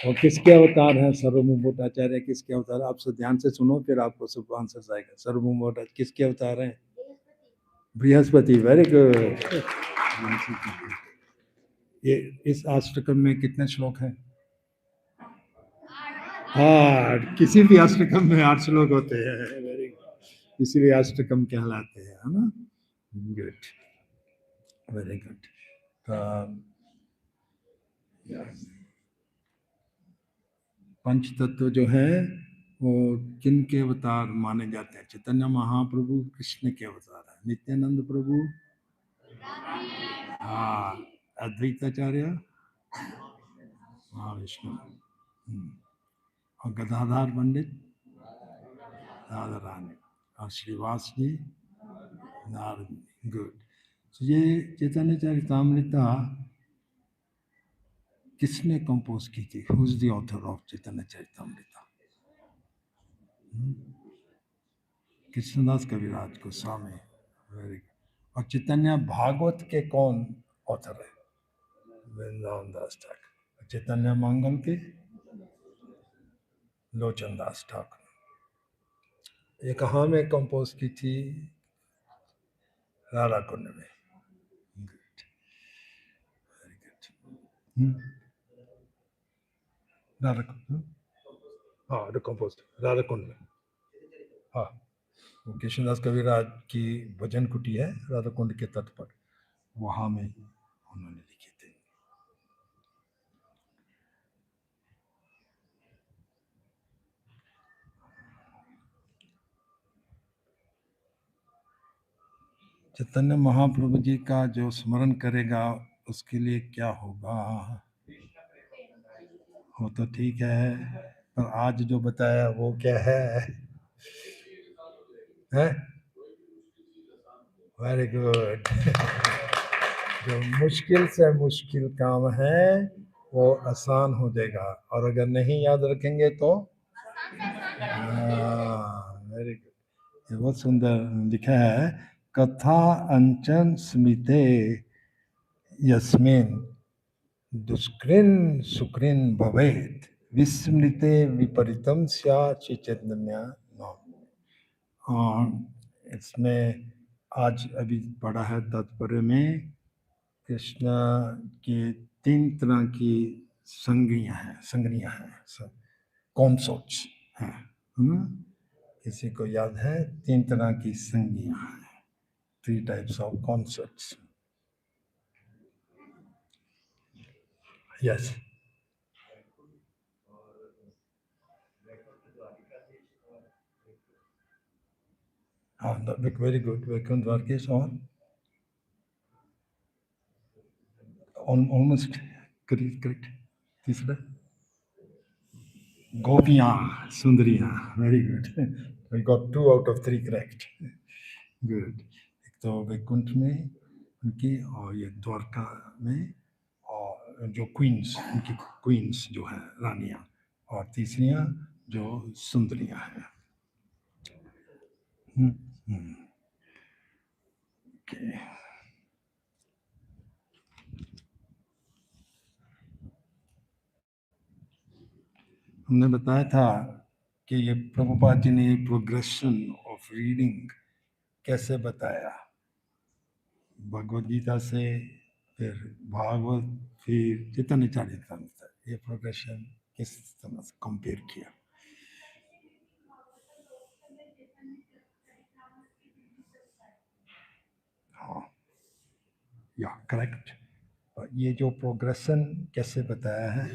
और किसके अवतार हैं सर्वभौम भट्टाचार्य? किसके अवतार? आप सब ध्यान से सुनो, फिर आपको सब आंसर आएगा। सर्वभौम भट्टाचार्य किसके अवतार हैं? बृहस्पति। Very good. ये इस अष्टकम में कितने श्लोक हैं? 8। किसी भी अष्टकम में 8 श्लोक होते हैं। वेरी गुड, इसीलिए अष्टकम कहलाते हैं, है ना? Good, very good. पंच तत्व जो है वो किन के अवतार माने जाते हैं? चैतन्य महाप्रभु कृष्ण के अवतार है। नित्यानंद प्रभु, हाँ, अद्वैताचार्य महाविष्णु, और गदाधार पंडित राधा रानी, और श्रीवास जी नारद। गुड। तो ये चैतन्य चरितामृता किसने कंपोज की थी? Who is the author of Chaitanya Charitamrita? Krishnadas Kaviraj Goswami. Very good. और चैतन्य भागवत के कौन ऑथर है? वृंदावन दास ठाकुर। चैतन्य मंगल के लोचन दास ठाकुर। ये कहाँ में कंपोज की थी? राधा कुंड में। Good, very good. Radha Kund, हाँ, कंपोज राधा कुंड में। हाँ, कृष्णदास कविराज की भजन कुटी है राधा कुंड के तट पर, वहां में उन्होंने लिखे थे। चैतन्य महाप्रभु जी का जो स्मरण करेगा उसके लिए क्या होगा? वो तो ठीक है, पर आज जो बताया वो क्या है? Very good. जो मुश्किल से मुश्किल काम है वो आसान हो जाएगा, और अगर नहीं याद रखेंगे तो वेरी गुड। ये बहुत सुंदर लिखा है। कथा अंचन स्मिते यस्मिन दुष्कृन सुकृन भवेत विस्मृते विपरीतम स्यात् चैतन्य नाम। इसमें आज अभी पढ़ा है तात्पर्य में, कृष्ण की 3 तरह की संगनियां हैं, कॉन्सोर्ट्स हैं। किसी को याद है? 3 तरह की संज्ञा है, 3 टाइप्स ऑफ कॉन्सर्ट्स। यस, हाँ, very good. Vaikuntha Dwarkesh almost correct. तीसरा गोपियां, सुंदरियां। Very good, we got 2 out of 3 correct. Good. एक तो वैकुंठ में उनकी, और ये द्वारका में, और जो क्वींस, उनकी क्वींस जो है रानियां, और तीसरियां जो सुंदरियां हैं। ओके। हमने बताया था कि ये प्रभुपाद जी ने प्रोग्रेशन ऑफ रीडिंग कैसे बताया? भगवद गीता से, फिर भागवत, फिर चैतन्य चरितामृत। ये प्रोग्रेशन किस तरह से कंपेयर किया? या करेक्ट। ये जो प्रोग्रेशन कैसे बताया है,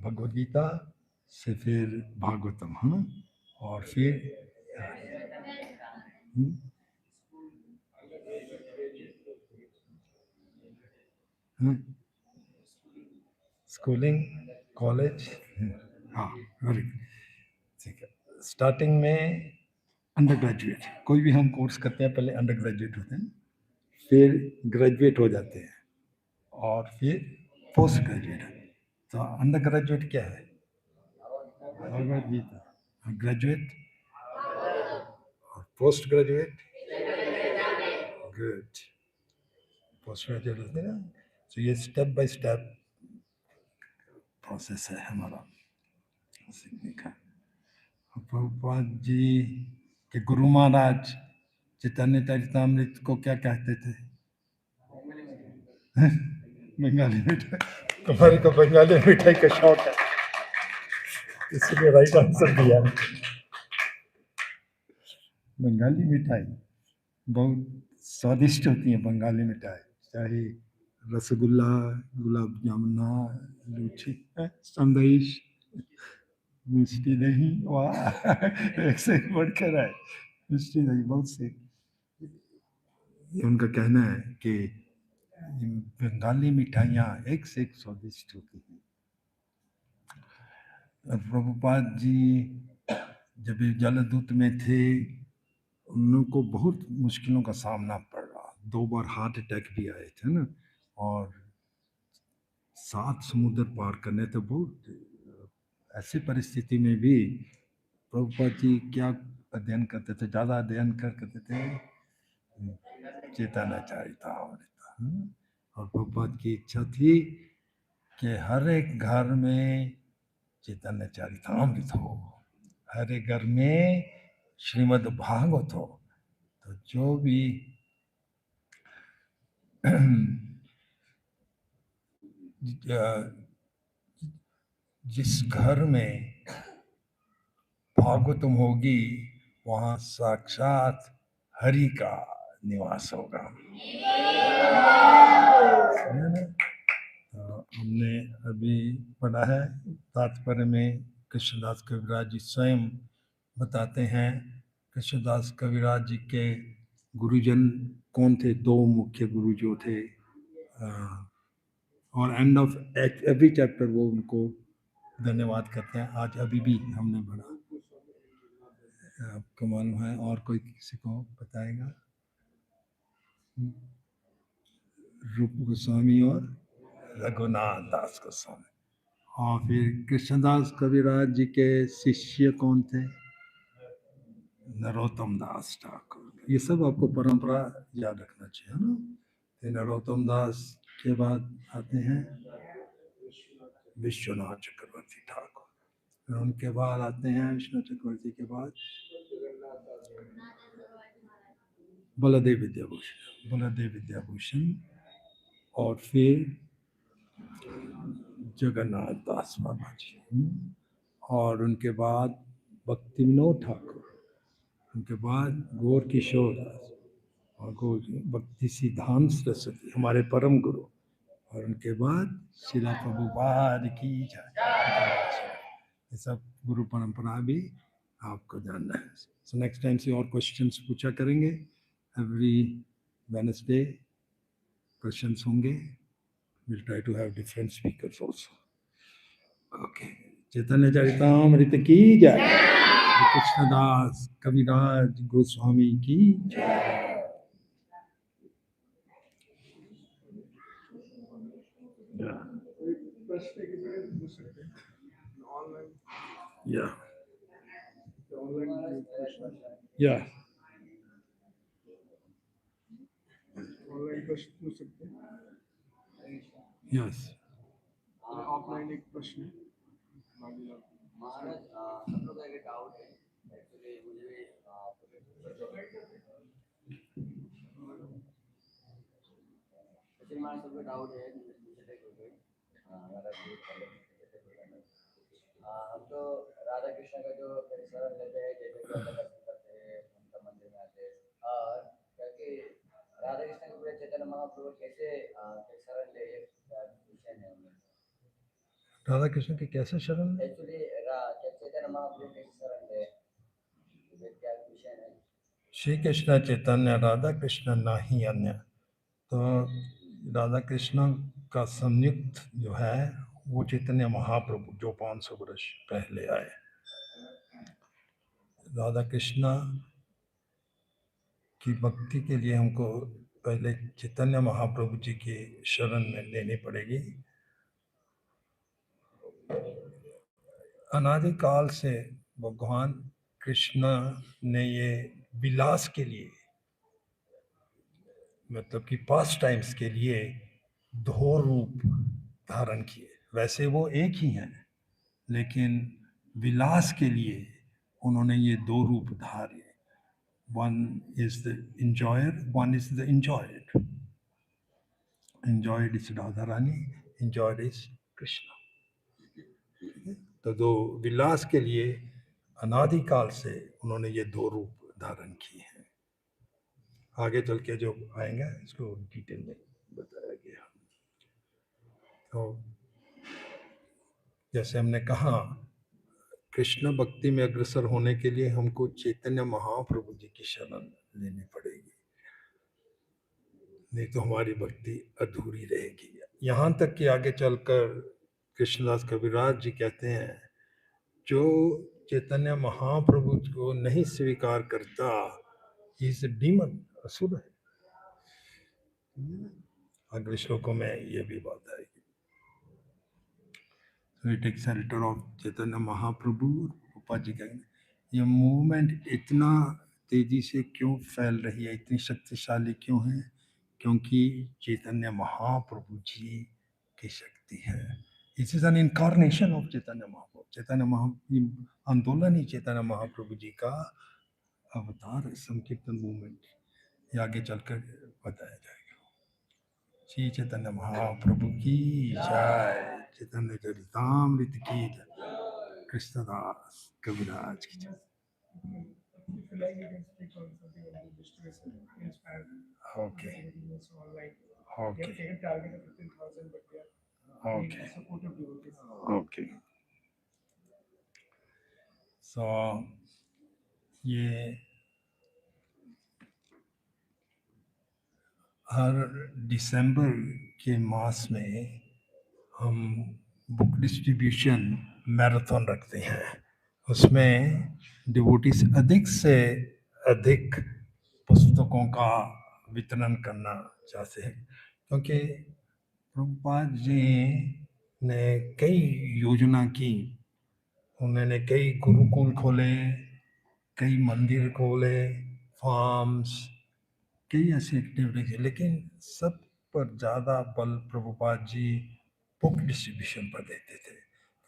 भगवद गीता से फिर भागवतम, है ना, और फिर स्कूलिंग, कॉलेज। हाँ, वेरी गुड, ठीक है। स्टार्टिंग में अंडर ग्रेजुएट, कोई भी हम कोर्स करते हैं पहले अंडर ग्रेजुएट होते हैं, फिर ग्रेजुएट हो जाते हैं, और फिर पोस्ट ग्रेजुएट। तो अंडर ग्रेजुएट क्या है? भगवद गीता। ग्रेजुएट और post graduate, good, post graduate होते हैं ना। तो ये स्टेप बाय स्टेप प्रोसेस है हमारा सीखने का। प्रभुपाद जी के गुरु महाराज चैतन्य चरितमृत को क्या कहते थे? बंगाली मिठाई। तुम्हारी को बंगाली मिठाई का शौक है, इसलिए राइट आंसर दिया। बंगाली मिठाई बहुत स्वादिष्ट होती है, बंगाली मिठाई, चाहे रसगुल्ला, गुलाब जामुना, लूची, संदेश, मिष्टी दही, वाह एक से एक बढ़कर है। मिष्टी दही बहुत से, ये उनका कहना है कि बंगाली मिठाइयाँ एक से एक स्वादिष्ट होती हैं। प्रभुपाद जी जब जलदूत में थे, उनको बहुत मुश्किलों का सामना पड़ रहा, 2 बार हार्ट अटैक भी आए थे ना, और 7 समुद्र पार करने, तो बहुत ऐसी परिस्थिति में भी प्रभुपाद जी क्या अध्ययन करते थे, ज़्यादा अध्ययन करते थे चेतन चरितामृत। और प्रभुपाद की इच्छा थी कि हर एक घर में चैतन्य चरितामृत हो, हर एक घर में श्रीमद् भागवत हो। तो जो भी जिस घर में भागवतम होगी, वहां साक्षात हरि का निवास होगा। तो हमने अभी पढ़ा है तात्पर्य में, कृष्णदास कविराज जी स्वयं बताते हैं। कृष्णदास कविराज जी के गुरुजन कौन थे? 2 मुख्य गुरु जो थे, और एंड ऑफ एवरी चैप्टर वो उनको धन्यवाद करते हैं। आज अभी भी हमने पढ़ा, आपको मालूम है, और कोई किसी को बताएगा? रूप गोस्वामी और रघुनाथ दास गोस्वामी। और फिर कृष्णदास कविराज जी के शिष्य कौन थे? नरोत्तम दास ठाकुर। ये सब आपको परंपरा याद रखना चाहिए, है ना। नरोत्तम दास के बाद आते हैं विश्वनाथ चक्रवर्ती ठाकुर, फिर उनके बाद आते हैं विश्वनाथ चक्रवर्ती के बाद बलदेव विद्याभूषण, बलदेव विद्याभूषण, और फिर जगन्नाथ दास बाबा जी, और उनके बाद भक्ति विनोद ठाकुर, उनके बाद गौर किशोर दास, और भक्ति सिद्धांत सरस्वती हमारे परम गुरु, और उनके बाद शिला प्रभुपाद की जय। ये सब गुरु परंपरा भी आपको जानना है। सो नेक्स्ट टाइम से और क्वेश्चंस पूछा करेंगे, एवरी वेडनेसडे क्वेश्चंस होंगे। Will try to have different speakers also. Okay, Chaitanya Charitamrita की जय, कृष्णदास कविराज गोस्वामी की जय। या या ऑनलाइन प्रश्न पूछ सकते हैं। यस, ऑफलाइन एक प्रश्न है। महाराज हम लोग का एक डाउट है, एक्चुअली मुझे भी महाराज सबका डाउट है, हमारा हम तो राधा कृष्ण का जो शरण लेते हैं, जैसे कि करते हैं, उनका मंदिर में आते हैं, और क्योंकि राधा कृष्ण के पूरे चैतन्य महाप्रभु कैसे शरण ले, एक क्वेश्चन है उनमें। राधा कृष्ण के कैसे शरण? एक्चुअली चैतन्य महाप्रभु कैसे शरण ले, ये क्या क्वेश्चन है। श्री कृष्ण चैतन्य राधा कृष्ण नाही अन्य। तो राधा कृष्ण का संयुक्त जो है वो चैतन्य महाप्रभु जो 500 वर्ष पहले आए। राधा कृष्ण की भक्ति के लिए हमको पहले चैतन्य महाप्रभु जी की शरण में लेनी पड़ेगी। अनादिकाल से भगवान कृष्ण ने ये विलास के लिए, मतलब कि पास्ट टाइम्स के लिए दो रूप धारण किए। वैसे वो एक ही हैं, लेकिन विलास के लिए उन्होंने ये दो रूप धारे। One is the enjoyer, one is the enjoyed. Enjoyed is Radha Rani, enjoyed is Krishna. तो दो विलास के लिए अनादिकाल से उन्होंने ये दो रूप धारण किए हैं। आगे चल के जो आएंगे इसको डिटेल में बताया गया। तो जैसे हमने कहा, कृष्ण भक्ति में अग्रसर होने के लिए हमको चैतन्य महाप्रभु जी की शरण लेनी पड़ेगी, नहीं तो हमारी भक्ति अधूरी रहेगी। यहाँ तक कि आगे चलकर कृष्णदास कविराज जी कहते हैं, जो चैतन्य महाप्रभु को नहीं स्वीकार करता, इस डीमन, असुर है। अगले श्लोकों में ये भी बात आएगी। So it takes a letter of Chaitanya Mahaprabhu. रूपा जी कहेंगे ये मूवमेंट इतना तेजी से क्यों फैल रही है, इतनी शक्तिशाली क्यों है? क्योंकि चैतन्य महाप्रभु जी की शक्ति है। This is an incarnation of Chaitanya Mahaprabhu. चैतन्य महा आंदोलन ही चैतन्य महाप्रभु जी का अवतार है। संकीर्तन मूवमेंट ये आगे चलकर बताया जाएगा। श्री चैतन्य महाप्रभु की जय। चैतन्य चरितामृत की जय। कृष्णदास कविराज की जय। If you like, you can speak on something on the distribution inspired. Okay. Also online. Okay. We have taken target of 15,000, but we are Okay. being supportive devotees. Okay. So ये हर दिसंबर के मास में हम बुक डिस्ट्रीब्यूशन मैराथन रखते हैं। उसमें डिवोटीज अधिक से अधिक पुस्तकों का वितरण करना चाहते हैं, क्योंकि प्रभुपाद जी ने कई योजना की। उन्होंने कई गुरुकुल खोले, कई मंदिर खोले, फार्म्स, कई ऐसी एक्टिविटीज, लेकिन सब पर ज़्यादा बल प्रभुपाद जी बुक डिस्ट्रीब्यूशन पर देते थे।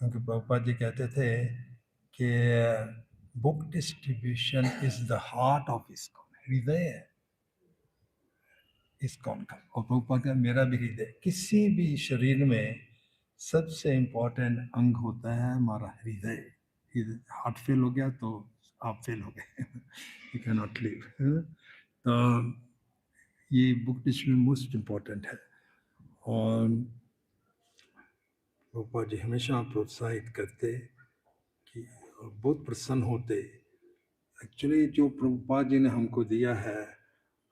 क्योंकि प्रभुपाद जी कहते थे कि book distribution is the heart of ISKCON, हृदय है इस्कॉन का। और प्रभुपाद का मेरा भी हृदय। किसी भी शरीर में सबसे इम्पोर्टेंट अंग होता है हमारा हृदय। हार्ट फेल हो गया तो आप फेल हो गए, यू कैन नॉट लिव। तो ये बुक डिस्ट्रीब्यूशन मोस्ट इम्पोर्टेंट है। और प्रभुपाद जी हमेशा प्रोत्साहित करते कि बहुत प्रसन्न होते। एक्चुअली जो प्रभुपाद जी ने हमको दिया है,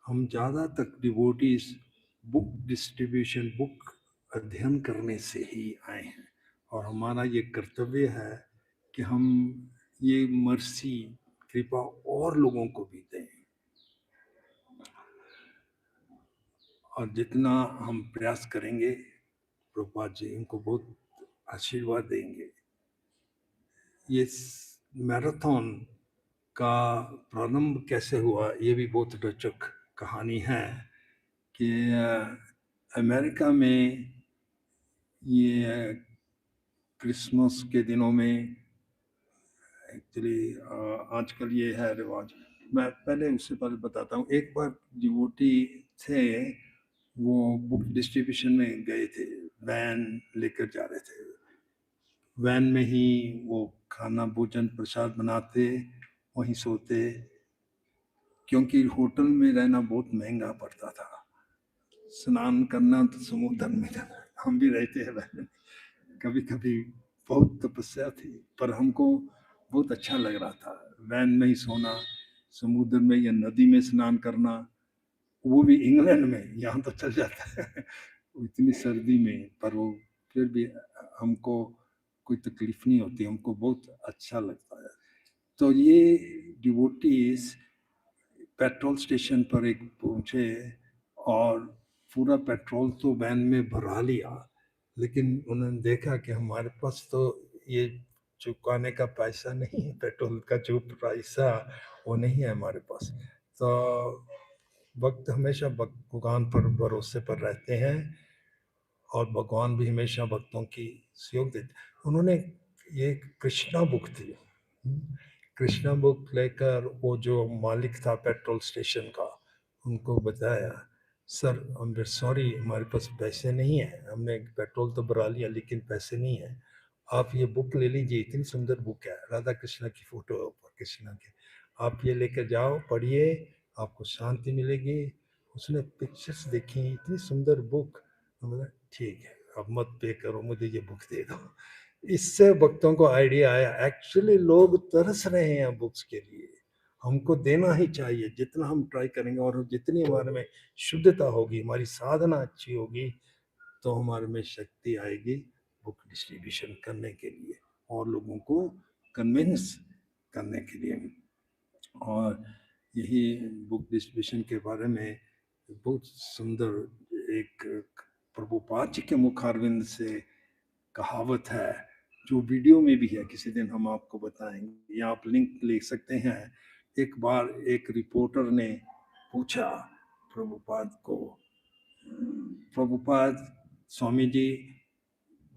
हम ज़्यादा तक डिवोटीज बुक डिस्ट्रीब्यूशन, बुक अध्ययन करने से ही आए हैं। और हमारा ये कर्तव्य है कि हम ये मर्सी, कृपा और लोगों को भी दें। और जितना हम प्रयास करेंगे, प्रभुपाद जी इनको बहुत आशीर्वाद देंगे। ये मैराथन का प्रारंभ कैसे हुआ, ये भी बहुत रोचक कहानी है कि अमेरिका में ये क्रिसमस के दिनों में एक्चुअली आजकल ये है रिवाज। मैं पहले उससे पहले बताता हूँ। एक बार डिवोटी थे, वो बुक डिस्ट्रीब्यूशन में गए थे, वैन लेकर जा रहे थे। वैन में ही वो खाना भोजन प्रसाद बनाते, वहीं सोते। क्योंकि होटल में रहना बहुत महंगा पड़ता था, स्नान करना तो समुद्र में था। हम भी रहते हैं वैन, कभी कभी बहुत तपस्या थी, पर हमको बहुत अच्छा लग रहा था वैन में ही सोना, समुद्र में या नदी में स्नान करना, वो भी इंग्लैंड में। यहाँ तो चल जाता है इतनी सर्दी में, पर वो फिर भी हमको कोई तकलीफ नहीं होती, हमको बहुत अच्छा लगता है। तो ये डिवोटीज पेट्रोल स्टेशन पर एक पहुंचे और पूरा पेट्रोल तो वैन में भरा लिया, लेकिन उन्होंने देखा कि हमारे पास तो ये चुकाने का पैसा नहीं है, पेट्रोल का जो पैसा वो नहीं है हमारे पास। तो भक्त हमेशा भगवान पर भरोसे पर रहते हैं और भगवान भी हमेशा भक्तों की सहयोग देते। उन्होंने ये कृष्णा बुक थी, कृष्णा बुक लेकर वो जो मालिक था पेट्रोल स्टेशन का, उनको बताया, सर आई एम सॉरी, हमारे पास पैसे नहीं है, हमने पेट्रोल तो भरा लिया लेकिन पैसे नहीं है, आप ये बुक ले लीजिए, इतनी सुंदर बुक है, राधा कृष्णा की फोटो है ऊपर कृष्णा के, आप ये लेकर जाओ, पढ़िए, आपको शांति मिलेगी। उसने पिक्चर्स देखी, इतनी सुंदर बुक। बोला ठीक है, अब मत पे करो, मुझे ये बुक दे दो। इससे भक्तों को आइडिया आया, एक्चुअली लोग तरस रहे हैं बुक्स के लिए, हमको देना ही चाहिए, जितना हम ट्राई करेंगे और जितनी हमारे में शुद्धता होगी, हमारी साधना अच्छी होगी, तो हमारे में शक्ति आएगी बुक डिस्ट्रीब्यूशन करने के लिए और लोगों को कन्विंस करने के लिए। और यही बुक डिस्ट्रीब्यूशन के बारे में बहुत सुंदर एक प्रभुपाद जी के मुखारविंद से कहावत है, जो वीडियो में भी है, किसी दिन हम आपको बताएंगे, या आप लिंक ले सकते हैं। एक बार एक रिपोर्टर ने पूछा प्रभुपाद को, प्रभुपाद स्वामी जी,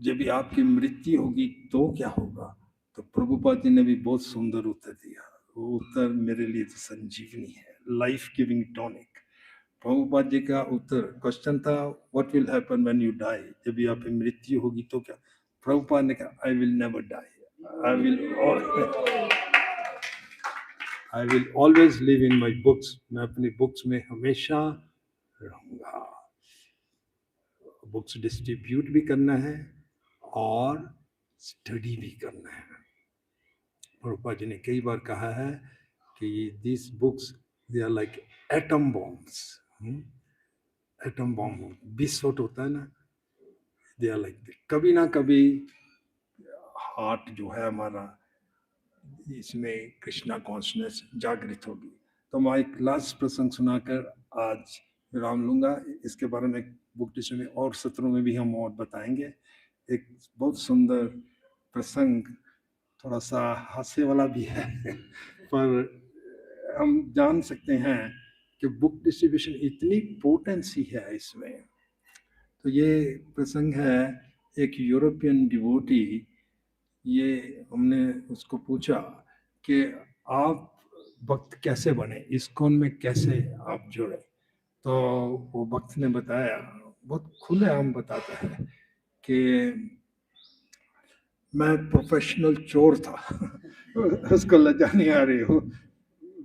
जब भी आपकी मृत्यु होगी तो क्या होगा? तो प्रभुपाद जी ने भी बहुत सुंदर उत्तर दिया, वो उत्तर मेरे लिए तो संजीवनी है, life giving tonic. Prabhupada ji का उत्तर, क्वेश्चन था what will happen when you die, जब भी आपकी मृत्यु होगी तो क्या? प्रभुपाद ने कहा I will never die, I will always live in my books, मैं अपनी बुक्स में हमेशा रहूंगा। बुक्स डिस्ट्रीब्यूट भी करना है और स्टडी भी करना है। प्रभुपाद जी ने कई बार कहा है कि this books they are like atom bombs, atom bomb विस्फोट होता है ना, दे आर लाइक, कभी ना कभी हार्ट जो है हमारा, इसमें कृष्णा कॉन्शनेस जागृत होगी। तो मैं एक लास्ट प्रसंग सुनाकर आज विराम लूंगा, इसके बारे में बुक डिस्ट्री में और सत्रों में भी हम और बताएंगे। एक बहुत सुंदर प्रसंग, थोड़ा सा हास्य वाला भी है पर हम जान सकते हैं कि बुक डिस्ट्रीब्यूशन इतनी पोटेंसी है इसमें। तो ये प्रसंग है, एक यूरोपियन डिवोटी, ये हमने उसको पूछा कि आप भक्त कैसे बने, इस्कॉन में कैसे आप जुड़े? तो वो भक्त ने बताया, बहुत खुलेआम बताता है कि मैं प्रोफेशनल चोर था उसको लज्जा नहीं आ रही हो,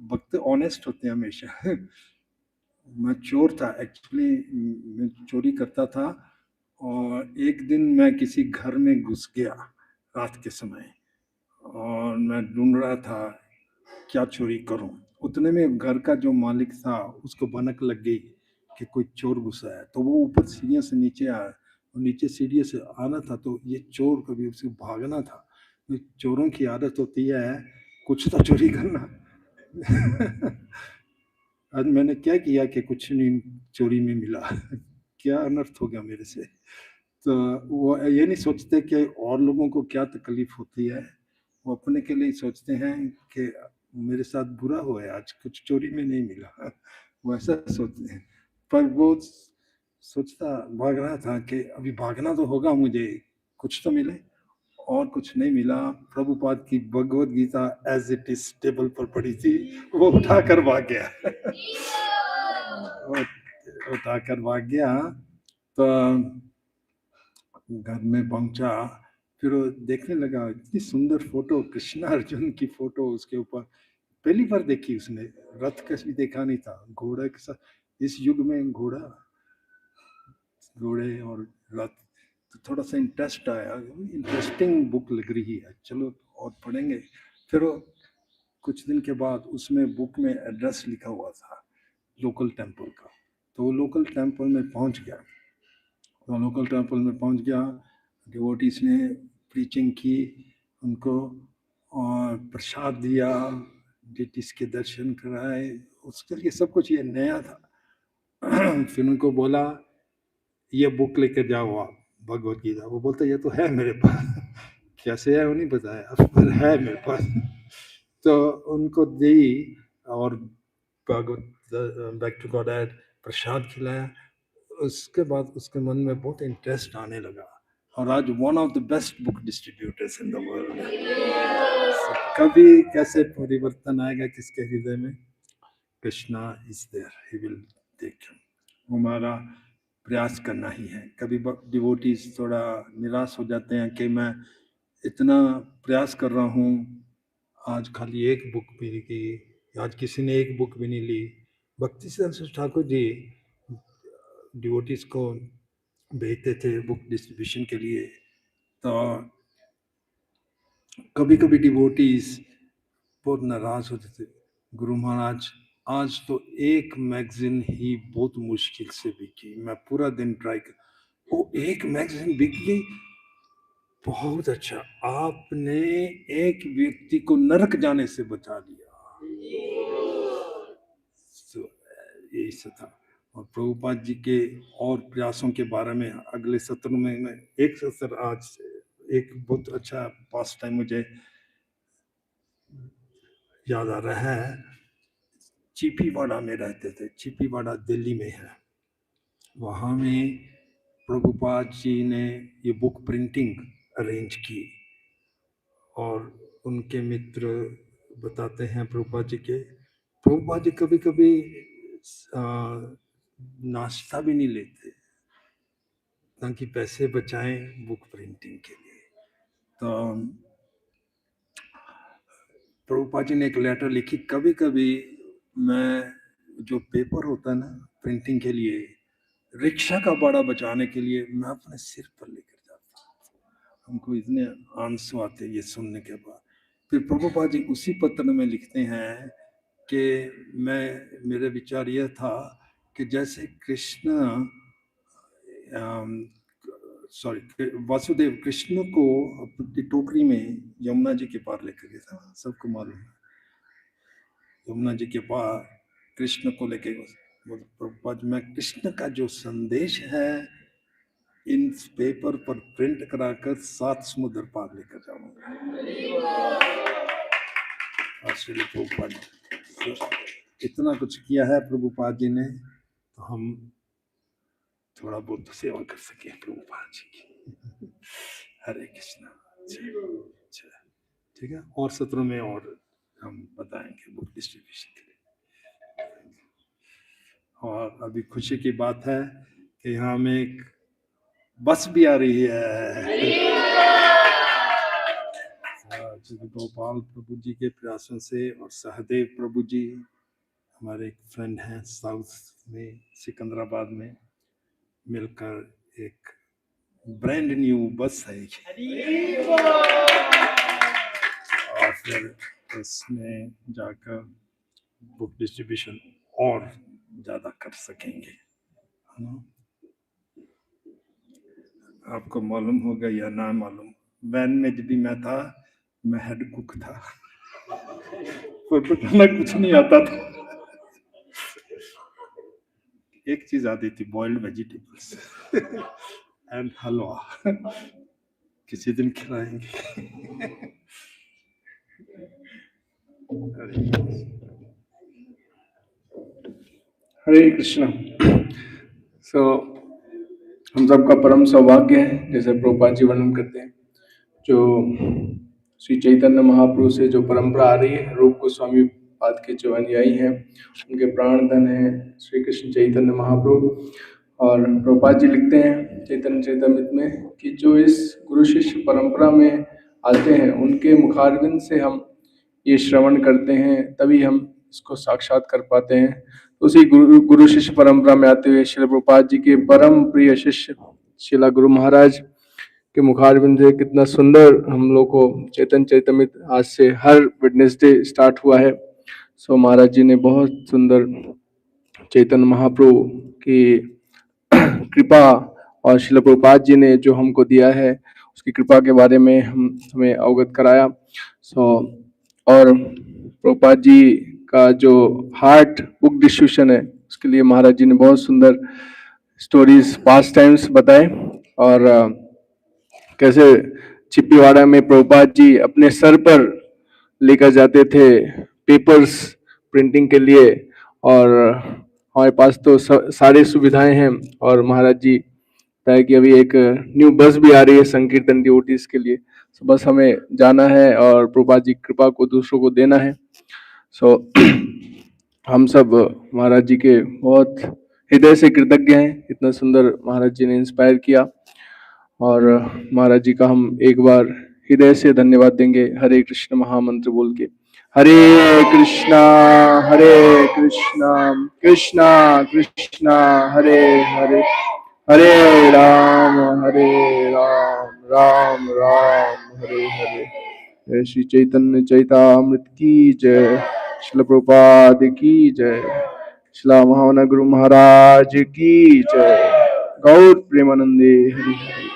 भक्त ऑनेस्ट होते हैं हमेशा मैं चोर था एक्चुअली, मैं चोरी करता था, और एक दिन मैं किसी घर में घुस गया रात के समय, और मैं ढूंढ रहा था क्या चोरी करूं। उतने में घर का जो मालिक था उसको भनक लग गई कि कोई चोर घुसा है, तो वो ऊपर सीढ़ियों से नीचे आया, और नीचे सीढ़ियों से आना था तो ये चोर कभी उसे भागना था। तो चोरों की आदत होती है कुछ तो चोरी करना आज मैंने क्या किया कि कुछ नहीं चोरी में मिला क्या अनर्थ हो गया मेरे से। तो वो ये नहीं सोचते कि और लोगों को क्या तकलीफ होती है, वो अपने के लिए सोचते हैं कि मेरे साथ बुरा हुआ है, आज कुछ चोरी में नहीं मिला वो ऐसा सोचते हैं। पर वो सोचता भाग रहा था कि अभी भागना तो होगा मुझे, कुछ तो मिले, और कुछ नहीं मिला। प्रभुपाद की Bhagavad Gita as it is table पर पड़ी थी, वो उठाकर भाग गया उठाकर भाग गया। तो घर में पहुंचा, फिर वो देखने लगा, इतनी सुंदर फोटो, कृष्णा अर्जुन की फोटो, उसके ऊपर पहली बार देखी उसने, रथ कभी देखा नहीं था, घोड़ा के साथ इस युग में घोड़े और रथ, तो थोड़ा सा इंटरेस्ट आया, इंटरेस्टिंग बुक लग रही है, चलो और पढ़ेंगे। फिर कुछ दिन के बाद उसमें बुक में एड्रेस लिखा हुआ था लोकल टेम्पल का, तो वो लोकल टेम्पल में पहुंच गया, डिवोटीज ने प्रीचिंग की, उनको और प्रसाद दिया, डिटीज के दर्शन कराए, उसके लिए सब कुछ ये नया था। फिर उनको बोला ये बुक लेकर जाओ आप, भगवत गीता। वो बोलते ये तो है मेरे पास। कैसे है वो नहीं बताया, पर है मेरे पास। तो उनको दी और भगवत बैक टू गॉड प्रसाद खिलाया। उसके बाद उसके मन में बहुत इंटरेस्ट आने लगा, और आज one of the best book distributors in the world. कभी कैसे परिवर्तन आएगा किसके हृदय में, Krishna is there, he will take. हमारा प्रयास करना ही है। कभी डिवोटीज थोड़ा निराश हो जाते हैं कि मैं इतना प्रयास कर रहा हूँ, आज खाली एक बुक भी की, आज किसी ने एक बुक भी नहीं ली। भक्ति सिद्धांत ठाकुर जी डिवोटीज को भेजते थे बुक डिस्ट्रीब्यूशन के लिए, तो कभी कभी डिवोटीज बहुत नाराज होते थे, गुरु महाराज आज तो एक मैगजीन ही बहुत मुश्किल से बिकी, मैं पूरा दिन ट्राई कर, वो एक मैगजीन बिक गई, बहुत अच्छा, आपने एक व्यक्ति को नरक जाने से बचा लिया। तो यही सब था। और प्रभुपाद जी के और प्रयासों के बारे में अगले सत्र में मैं एक सत्र, आज एक बहुत अच्छा पास टाइम मुझे याद आ रहा है। चिपीवाड़ा में रहते थे, चिपीवाड़ा दिल्ली में है, वहाँ में प्रभुपाद जी ने ये बुक प्रिंटिंग अरेंज की, और उनके मित्र बताते हैं प्रभुपाद जी कभी कभी नाश्ता भी नहीं लेते ताकि पैसे बचाएं बुक प्रिंटिंग के लिए। तो प्रभुपाद जी ने एक लेटर लिखी, कभी कभी मैं जो पेपर होता है ना प्रिंटिंग के लिए, रिक्शा का भाड़ा बचाने के लिए मैं अपने सिर पर लेकर जाता हूँ। हमको इतने आंसू आते ये सुनने के बाद। फिर प्रभुपाद जी उसी पत्र में लिखते हैं कि मेरे विचार यह था कि जैसे कृष्ण वासुदेव कृष्ण को अपनी टोकरी में यमुना जी के पार लेकर गया था, सबको मालूम है, यमुना जी के पार कृष्ण को लेके प्रभुपाद मैं कृष्ण का जो संदेश है इन पेपर पर प्रिंट कराकर 7 समुद्र पार लेकर जाऊंगा। आश्चर्य प्रभुपाद इतना कुछ किया है प्रभुपाद जी ने, तो हम थोड़ा बहुत तो सेवा कर सके प्रभुपाद जी की। हरे कृष्णा। अच्छा ठीक है, और सत्रों में और हम बताएंगे बुक डिस्ट्रीब्यूशन के लिए। और अभी खुशी की बात है कि यहाँ में एक बस भी आ रही है। गोपाल प्रभु जी के प्रयासों से, और सहदेव प्रभु जी हमारे एक फ्रेंड हैं साउथ में सिकंदराबाद में, मिलकर एक ब्रांड न्यू बस है, और फिर उसमें जाकर बुक डिस्ट्रीब्यूशन और ज़्यादा कर सकेंगे, है ना। आपको मालूम होगा या ना मालूम, वैन में जब भी मैं था मैं हेड कुक था, कोई बताना कुछ नहीं आता था, एक चीज आती थी बॉइल्ड वेजिटेबल्स एंड हलवा, किसी दिन खिलाएंगे। हरे कृष्णा। सो हम सबका परम सौभाग्य है, जैसे प्रभुपाद जी वर्णन करते हैं, जो श्री चैतन्य महाप्रभु से जो परंपरा आ रही है, रूप गोस्वामी पाद के जो अनुयायी हैं, उनके प्राण धन है श्री कृष्ण चैतन्य महाप्रभु। और प्रभुपाद जी लिखते हैं चैतन्य चरितामृत में कि जो इस गुरु शिष्य परंपरा में आते हैं, उनके मुखारविंद से हम ये श्रवण करते हैं तभी हम इसको साक्षात कर पाते हैं। तो उसी गुरु शिष्य परंपरा में आते हुए श्रील प्रभुपाद जी के परम प्रिय शिष्य श्रीला गुरु महाराज के मुखारबिंद से कितना सुंदर हम लोग को चैतन्य चैतन्यमृत आज से हर वेडनेसडे स्टार्ट हुआ है। सो महाराज जी ने बहुत सुंदर चैतन्य महाप्रभु की कृपा और श्रील प्रभुपाद जी ने जो हमको दिया है उसकी कृपा के बारे में हमें अवगत कराया। सो और प्रभुपाद जी का जो हार्ट बुक डिस्ट्रीब्यूशन है उसके लिए महाराज जी ने बहुत सुंदर स्टोरीज पास्ट टाइम्स बताए और कैसे चिप्पीवाड़ा में प्रभुपाद जी अपने सर पर लेकर जाते थे पेपर्स प्रिंटिंग के लिए और हमारे पास तो सारी सुविधाएं हैं। और महाराज जी बताया कि अभी एक न्यू बस भी आ रही है संकीर्तन डिवोटीज के लिए। सो बस हमें जाना है और प्रभुपाद जी कृपा को दूसरों को देना है। सो हम सब महाराज जी के बहुत हृदय से कृतज्ञ हैं, इतना सुंदर महाराज जी ने इंस्पायर किया और महाराज जी का हम एक बार हृदय से धन्यवाद देंगे हरे कृष्ण महामंत्र बोल के। हरे कृष्णा कृष्णा कृष्णा हरे हरे, हरे राम राम राम हरे हरे। जय श्री चैतन्य चैतामृत की जय, श्रील प्रभुपाद की जय, श्रीला महामना गुरु महाराज की जय, गौर प्रेमानंदे हरि हरि।